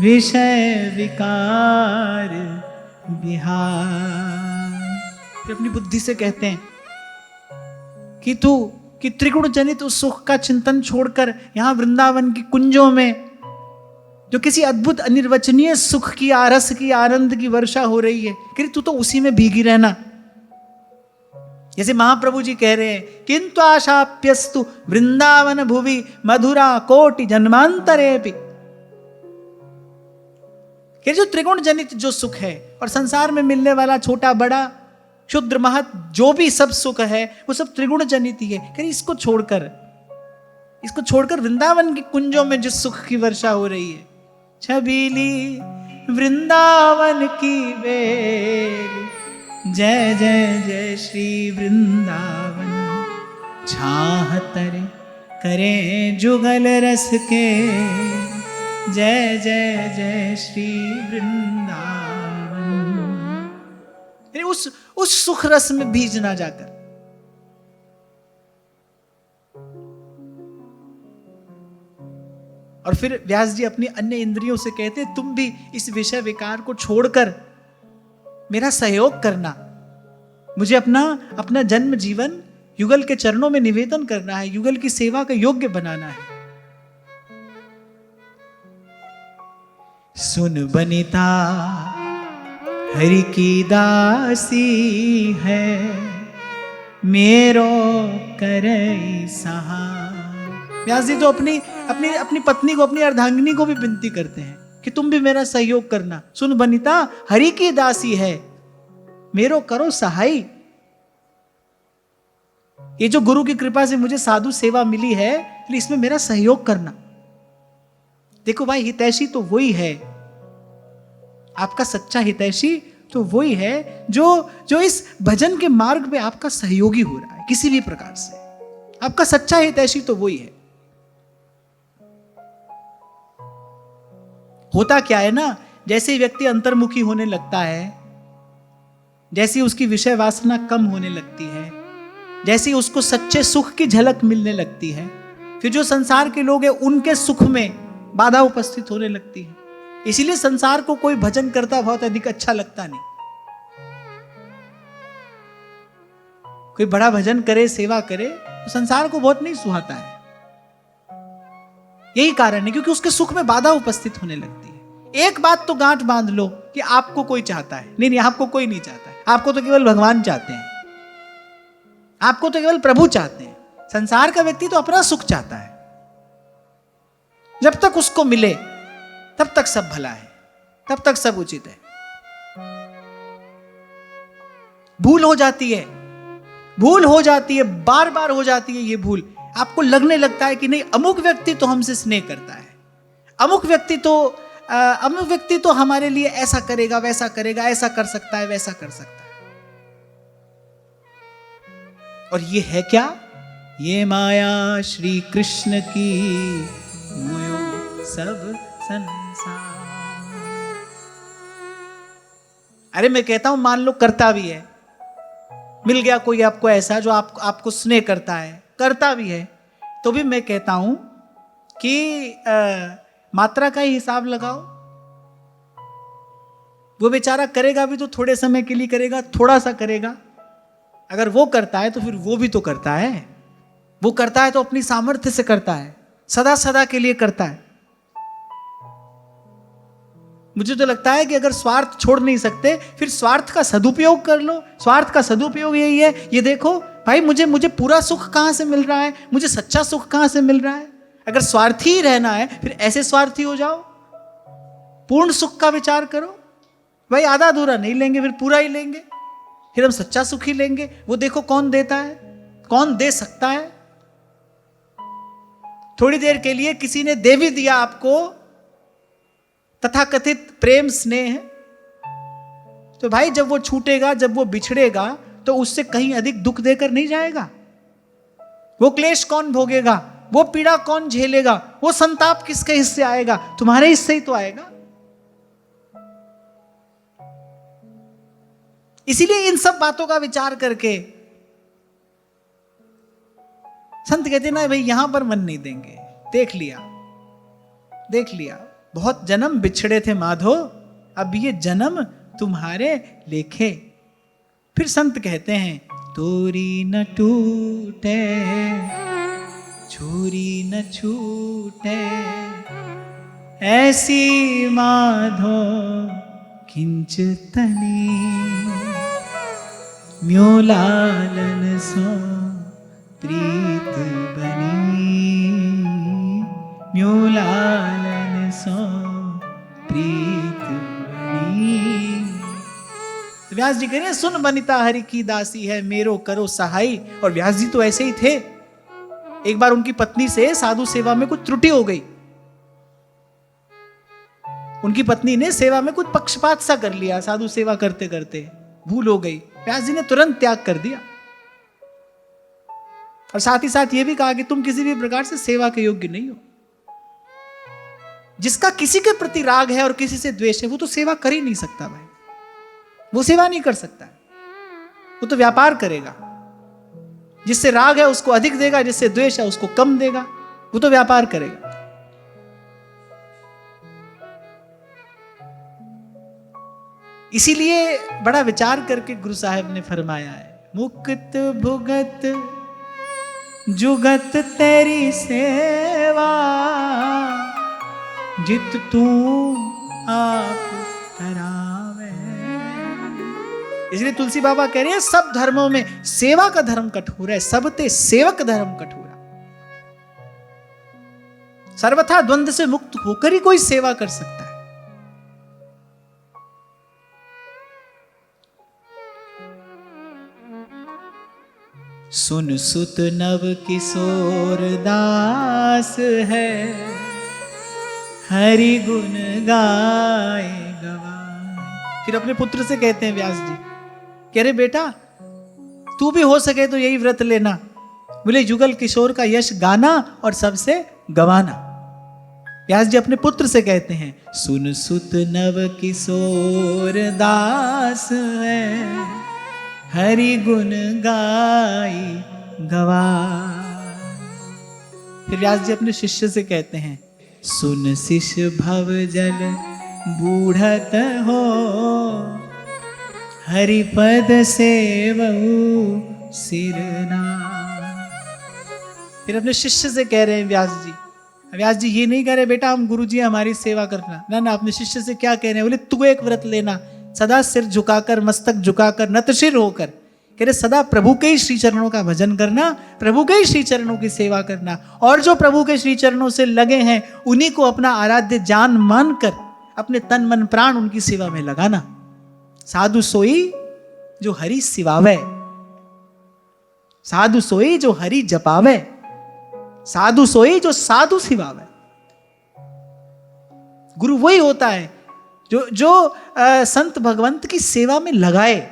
विषय विकार बिहार। अपनी बुद्धि से कहते हैं कि त्रिगुण जनित उस सुख का चिंतन छोड़कर यहां वृंदावन की कुंजों में जो किसी अद्भुत अनिर्वचनीय सुख की, आरस की, आनंद की वर्षा हो रही है, कि तू तो उसी में भीगी रहना। जैसे महाप्रभु जी कह रहे हैं, किंतु आशाप्यस्तु वृंदावन भुवि मधुरा कोटि जन्मांतरेपि। कि जो त्रिगुण जनित जो सुख है और संसार में मिलने वाला छोटा बड़ा शुद्र महत जो भी सब सुख है वो सब त्रिगुण जनित ही है। कि इसको छोड़कर वृंदावन की कुंजों में जिस सुख की वर्षा हो रही है, छबीली वृंदावन की बेल, जय जय जय श्री वृंदावन। छाह तरे करे जुगल रस के, जय जय जय श्री वृंदावन। उस सुख रस में भीज ना जाकर। और फिर व्यास जी अपनी अन्य इंद्रियों से कहते, तुम भी इस विषय विकार को छोड़कर मेरा सहयोग करना। मुझे अपना जन्म जीवन युगल के चरणों में निवेदन करना है, युगल की सेवा का योग्य बनाना है। सुन बनिता हरि की दासी है, मेरो करई सहाय। व्यास जी तो अपनी पत्नी को, अपनी अर्धांगिनी को भी विनती करते हैं कि तुम भी मेरा सहयोग करना। सुन बनिता हरि की दासी है, मेरो करो सहाय। ये जो गुरु की कृपा से मुझे साधु सेवा मिली है, इसमें मेरा सहयोग करना। देखो भाई, हितैषी तो वही है, आपका सच्चा हितैषी तो वही है जो इस भजन के मार्ग में आपका सहयोगी हो रहा है किसी भी प्रकार से। आपका सच्चा हितैषी तो वही है। होता क्या है ना, जैसे ही व्यक्ति अंतर्मुखी होने लगता है, जैसे उसकी विषय वासना कम होने लगती है, जैसे उसको सच्चे सुख की झलक मिलने लगती है, फिर जो संसार के लोग हैं उनके सुख में बाधा उपस्थित होने लगती है। इसीलिए संसार को कोई भजन करता बहुत अधिक अच्छा लगता नहीं। कोई बड़ा भजन करे, सेवा करे, तो संसार को बहुत नहीं सुहाता है। यही कारण है, क्योंकि उसके सुख में बाधा उपस्थित होने लगती है। एक बात तो गांठ बांध लो कि आपको कोई चाहता है, नहीं नहीं, आपको कोई नहीं चाहता है। आपको तो केवल भगवान चाहते हैं, आपको तो केवल प्रभु चाहते हैं। संसार का व्यक्ति तो अपना सुख चाहता है। जब तक उसको मिले तब तक सब भला है, तब तक सब उचित है। भूल हो जाती है, भूल हो जाती है, बार बार हो जाती है ये भूल। आपको लगने लगता है कि नहीं, अमुक व्यक्ति तो हमसे स्नेह करता है, अमुक व्यक्ति तो हमारे लिए ऐसा करेगा, वैसा करेगा, ऐसा कर सकता है, वैसा कर सकता है। और ये है क्या? ये माया श्री कृष्ण की मोयो सब संसार। अरे मैं कहता हूं, मान लो करता भी है, मिल गया कोई आपको ऐसा जो आपको स्नेह करता भी है, तो भी मैं कहता हूं कि मात्रा का ही हिसाब लगाओ। वो बेचारा करेगा भी तो थोड़े समय के लिए करेगा, थोड़ा सा करेगा। अगर वो करता है तो फिर वो भी तो करता है। वो करता है तो अपनी सामर्थ्य से करता है, सदा सदा के लिए करता है। मुझे तो लगता है कि अगर स्वार्थ छोड़ नहीं सकते, फिर स्वार्थ का सदुपयोग कर लो। स्वार्थ का सदुपयोग यही है, ये देखो भाई, मुझे पूरा सुख कहां से मिल रहा है, मुझे सच्चा सुख कहां से मिल रहा है। अगर स्वार्थी ही रहना है, फिर ऐसे स्वार्थी हो जाओ, पूर्ण सुख का विचार करो। भाई आधा अधूरा नहीं लेंगे, फिर पूरा ही लेंगे, फिर हम सच्चा सुख ही लेंगे। वो देखो कौन देता है, कौन दे सकता है। थोड़ी देर के लिए किसी ने दे भी दिया आपको तथाकथित प्रेम स्नेह, तो भाई जब वो छूटेगा, जब वो बिछड़ेगा, तो उससे कहीं अधिक दुख देकर नहीं जाएगा। वो क्लेश कौन भोगेगा, वो पीड़ा कौन झेलेगा, वो संताप किसके हिस्से आएगा? तुम्हारे हिस्से ही तो आएगा। इसीलिए इन सब बातों का विचार करके संत कहते ना, भाई यहां पर मन नहीं देंगे। देख लिया, बहुत जन्म बिछड़े थे माधो, अब ये जन्म तुम्हारे लेखे। फिर संत कहते हैं, तोरी न टूटे छोरी न छूटे, ऐसी माधो किंचतनी, म्यो लालन सो प्रीत बनी, म्यो लालन सो प्रीत बनी। तो व्यास जी कह रहे हैं, सुन बनिता हरि की दासी है, मेरो करो सहाय। और व्यास जी तो ऐसे ही थे। एक बार उनकी पत्नी से साधु सेवा में कुछ त्रुटि हो गई। उनकी पत्नी ने सेवा में कुछ पक्षपात सा कर लिया, साधु सेवा करते करते भूल हो गई। व्यास जी ने तुरंत त्याग कर दिया, और साथ ही साथ यह भी कहा कि तुम किसी भी प्रकार से सेवा के योग्य नहीं हो। जिसका किसी के प्रति राग है और किसी से द्वेष है, वो तो सेवा कर ही नहीं सकता भाई। वो सेवा नहीं कर सकता, वो तो व्यापार करेगा। जिससे राग है उसको अधिक देगा, जिससे द्वेष है उसको कम देगा, वो तो व्यापार करेगा। इसीलिए बड़ा विचार करके गुरु साहब ने फरमाया है, मुक्त भुगत जुगत तेरी सेवा, जित तू आप करावे। इसलिए तुलसी बाबा कह रहे हैं, सब धर्मों में सेवा का धर्म कठोर है, सबते सेवक धर्म कठोर। सर्वथा द्वंद्व से मुक्त होकर ही कोई सेवा कर सकता है। सुन सुत नव किशोर दास है, हरि गुण गाए गवाए। फिर अपने पुत्र से कहते हैं व्यास जी, कह रहे बेटा तू भी हो सके तो यही व्रत लेना। बोले युगल किशोर का यश गाना और सबसे गवाना। व्यास जी अपने पुत्र से कहते हैं, सुन सुत नव किशोर दास है, हरि गुण गाई गवा। फिर व्यास जी अपने शिष्य से कहते हैं, सुन शिष्य भव जल बूढ़त हो, हरि पद सेवऊ सिरना। फिर अपने शिष्य से कह रहे हैं व्यास जी, व्यास जी ये नहीं कह रहे बेटा हम गुरु जी हमारी सेवा करना, ना ना, अपने शिष्य से क्या कह रहे हैं, बोले तू एक व्रत लेना, सदा सिर झुकाकर, मस्तक झुकाकर, नतशिर होकर, कह रहे सदा प्रभु के ही श्री चरणों का भजन करना, प्रभु के ही श्री चरणों की सेवा करना, और जो प्रभु के श्री चरणों से लगे हैं उन्हीं को अपना आराध्य जान मानकर अपने तन मन प्राण उनकी सेवा में लगाना। साधु सोई जो हरि सिवावे, साधु सोई जो हरि जपावे, साधु सोई जो साधु सिवावे। गुरु वही होता है जो संत भगवंत की सेवा में लगाए।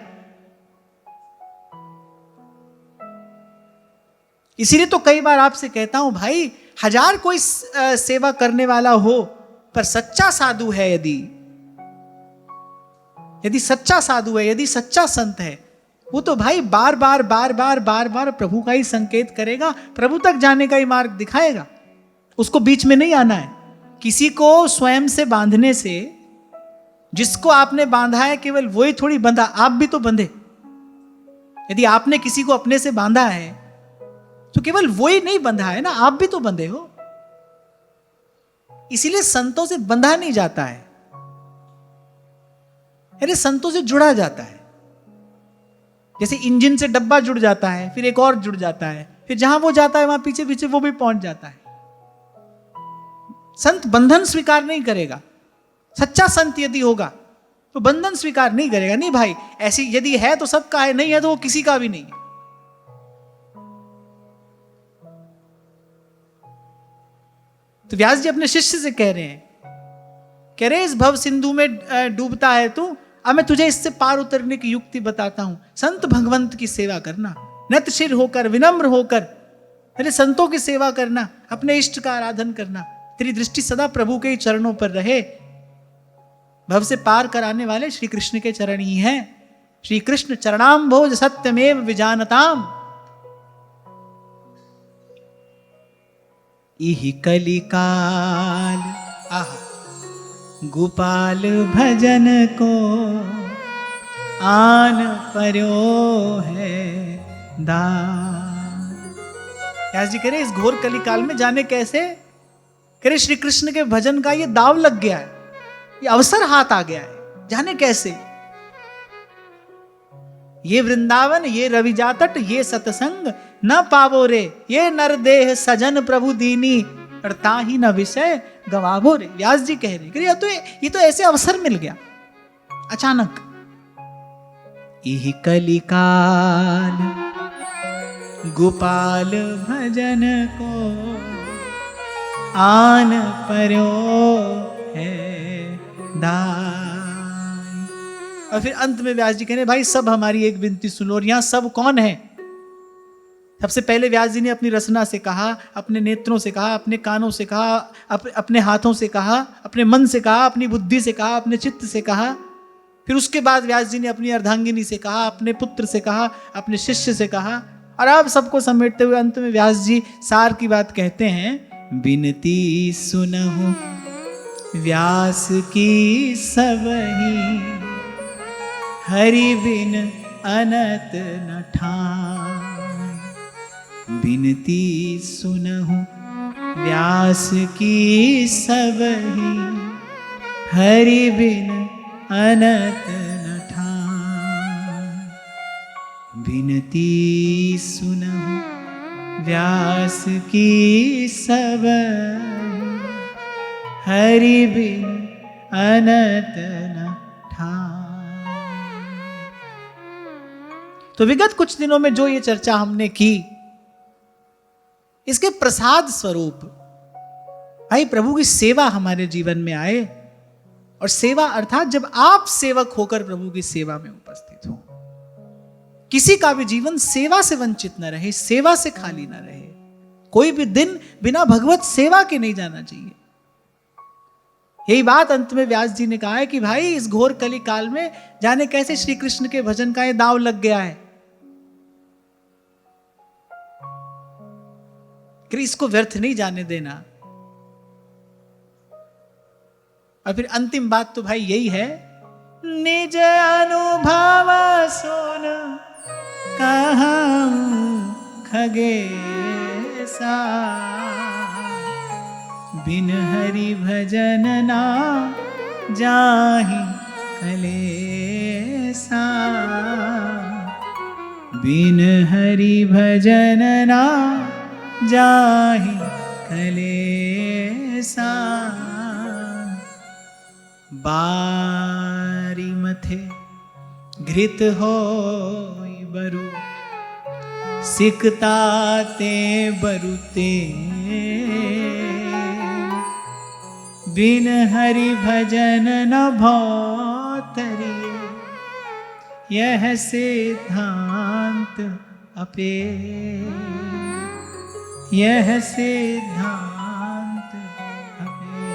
इसीलिए तो कई बार आपसे कहता हूं भाई, 1000 कोई सेवा करने वाला हो, पर सच्चा साधु है, यदि सच्चा साधु है, यदि सच्चा संत है, वो तो भाई बार बार प्रभु का ही संकेत करेगा, प्रभु तक जाने का ही मार्ग दिखाएगा, उसको बीच में नहीं आना है। किसी को स्वयं से बांधने से, जिसको आपने बांधा है केवल वही थोड़ी बंधा, आप भी तो बंधे। यदि आपने किसी को अपने से बांधा है तो केवल वही नहीं बंधा है ना, आप भी तो बंधे हो। इसीलिए संतों से बंधा नहीं जाता है, अरे संतों से जुड़ा जाता है। जैसे इंजन से डब्बा जुड़ जाता है, फिर एक और जुड़ जाता है, फिर जहां वो जाता है वहां पीछे पीछे वो भी पहुंच जाता है। संत बंधन स्वीकार नहीं करेगा। सच्चा संत यदि होगा तो बंधन स्वीकार नहीं करेगा। नहीं भाई, ऐसी यदि है तो सबका है, नहीं है तो वो किसी का भी नहीं है। तो व्यास जी अपने शिष्य से कह रहे हैं, कह रहे इस भव सिंधु में डूबता है तू, अब मैं तुझे इससे पार उतरने की युक्ति बताता हूं। संत भगवंत की सेवा करना, नतशिर होकर, विनम्र होकर, मेरे संतों की सेवा करना, अपने इष्ट का आराधन करना, तेरी दृष्टि सदा प्रभु के ही चरणों पर रहे। भव से पार कराने वाले श्री कृष्ण के चरण ही हैं। श्री कृष्ण चरणाम्भोज सत्यमेव विजानताम। इहि कलिकाल गोपाल भजन को आन पर्यो है दान। व्यास जी कह रहे इस घोर कलिकाल में जाने कैसे, कह रहे श्री कृष्ण के भजन का ये दाव लग गया है, ये अवसर हाथ आ गया है, जाने कैसे। ये वृंदावन, ये रवि जातट, ये सतसंग न पावो रे, ये नर देह सजन प्रभु दीनी, और ताही न विषय गवावो रे। व्यास जी कह रहे ये तो ऐसे अवसर मिल गया अचानक। इहि कलिकाल गोपाल भजन को आन पर्यो है दान। और फिर अंत में व्यास जी कह रहे भाई सब हमारी एक विनती सुनो। और यहां सब कौन है? सबसे पहले व्यास जी ने अपनी रसना से कहा, अपने नेत्रों से कहा, अपने कानों से कहा, अपने हाथों से कहा, अपने मन से कहा, अपनी बुद्धि से कहा, अपने चित्त से कहा। फिर उसके बाद व्यास जी ने अपनी अर्धांगिनी से कहा, अपने पुत्र से कहा, अपने शिष्य से कहा। और अब सबको समेटते हुए अंत में व्यास जी सार की बात कहते हैं, बिनती सुनहु व्यास की सबही, हरि बिन अनत न ठान। बिनती सुनहु व्यास की सबही, हरि बिन अनत न ठान। बिनती सुनहु व्यास की सबही, हरि बिन अनत न ठान। तो विगत कुछ दिनों में जो ये चर्चा हमने की, इसके प्रसाद स्वरूप भाई प्रभु की सेवा हमारे जीवन में आए। और सेवा अर्थात जब आप सेवक होकर प्रभु की सेवा में उपस्थित हो, किसी का भी जीवन सेवा से वंचित न रहे, सेवा से खाली न रहे। कोई भी दिन बिना भगवत सेवा के नहीं जाना चाहिए। यही बात अंत में व्यास जी ने कहा है कि भाई इस घोर कली काल में जाने कैसे श्री कृष्ण के भजन का ये दाव लग गया है, कि इसको व्यर्थ नहीं जाने देना। और फिर अंतिम बात तो भाई यही है, निज अनुभव सोन कहां खगेश, सा, बिन हरि भजन ना जाहि कलेसा, बिन हरि भजन ना जाहि कलेसा। बारी मथे घृत होई बरु, सिकता ते बरुते, बिन हरि भजन न भौतरिए, यह सिद्धांत अपे, यह सिद्धांत अपे।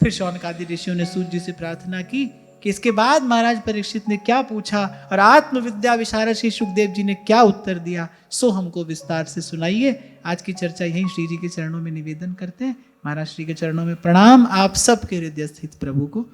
फिर शौनकादि ऋषियों ने सूत जी से प्रार्थना की कि इसके बाद महाराज परीक्षित ने क्या पूछा और आत्मविद्या विशारद श्री सुखदेव जी ने क्या उत्तर दिया, सो हमको विस्तार से सुनाइए। आज की चर्चा यहीं श्री जी के चरणों में निवेदन करते हैं। महाराज श्री के चरणों में प्रणाम। आप सबके हृदय स्थित प्रभु को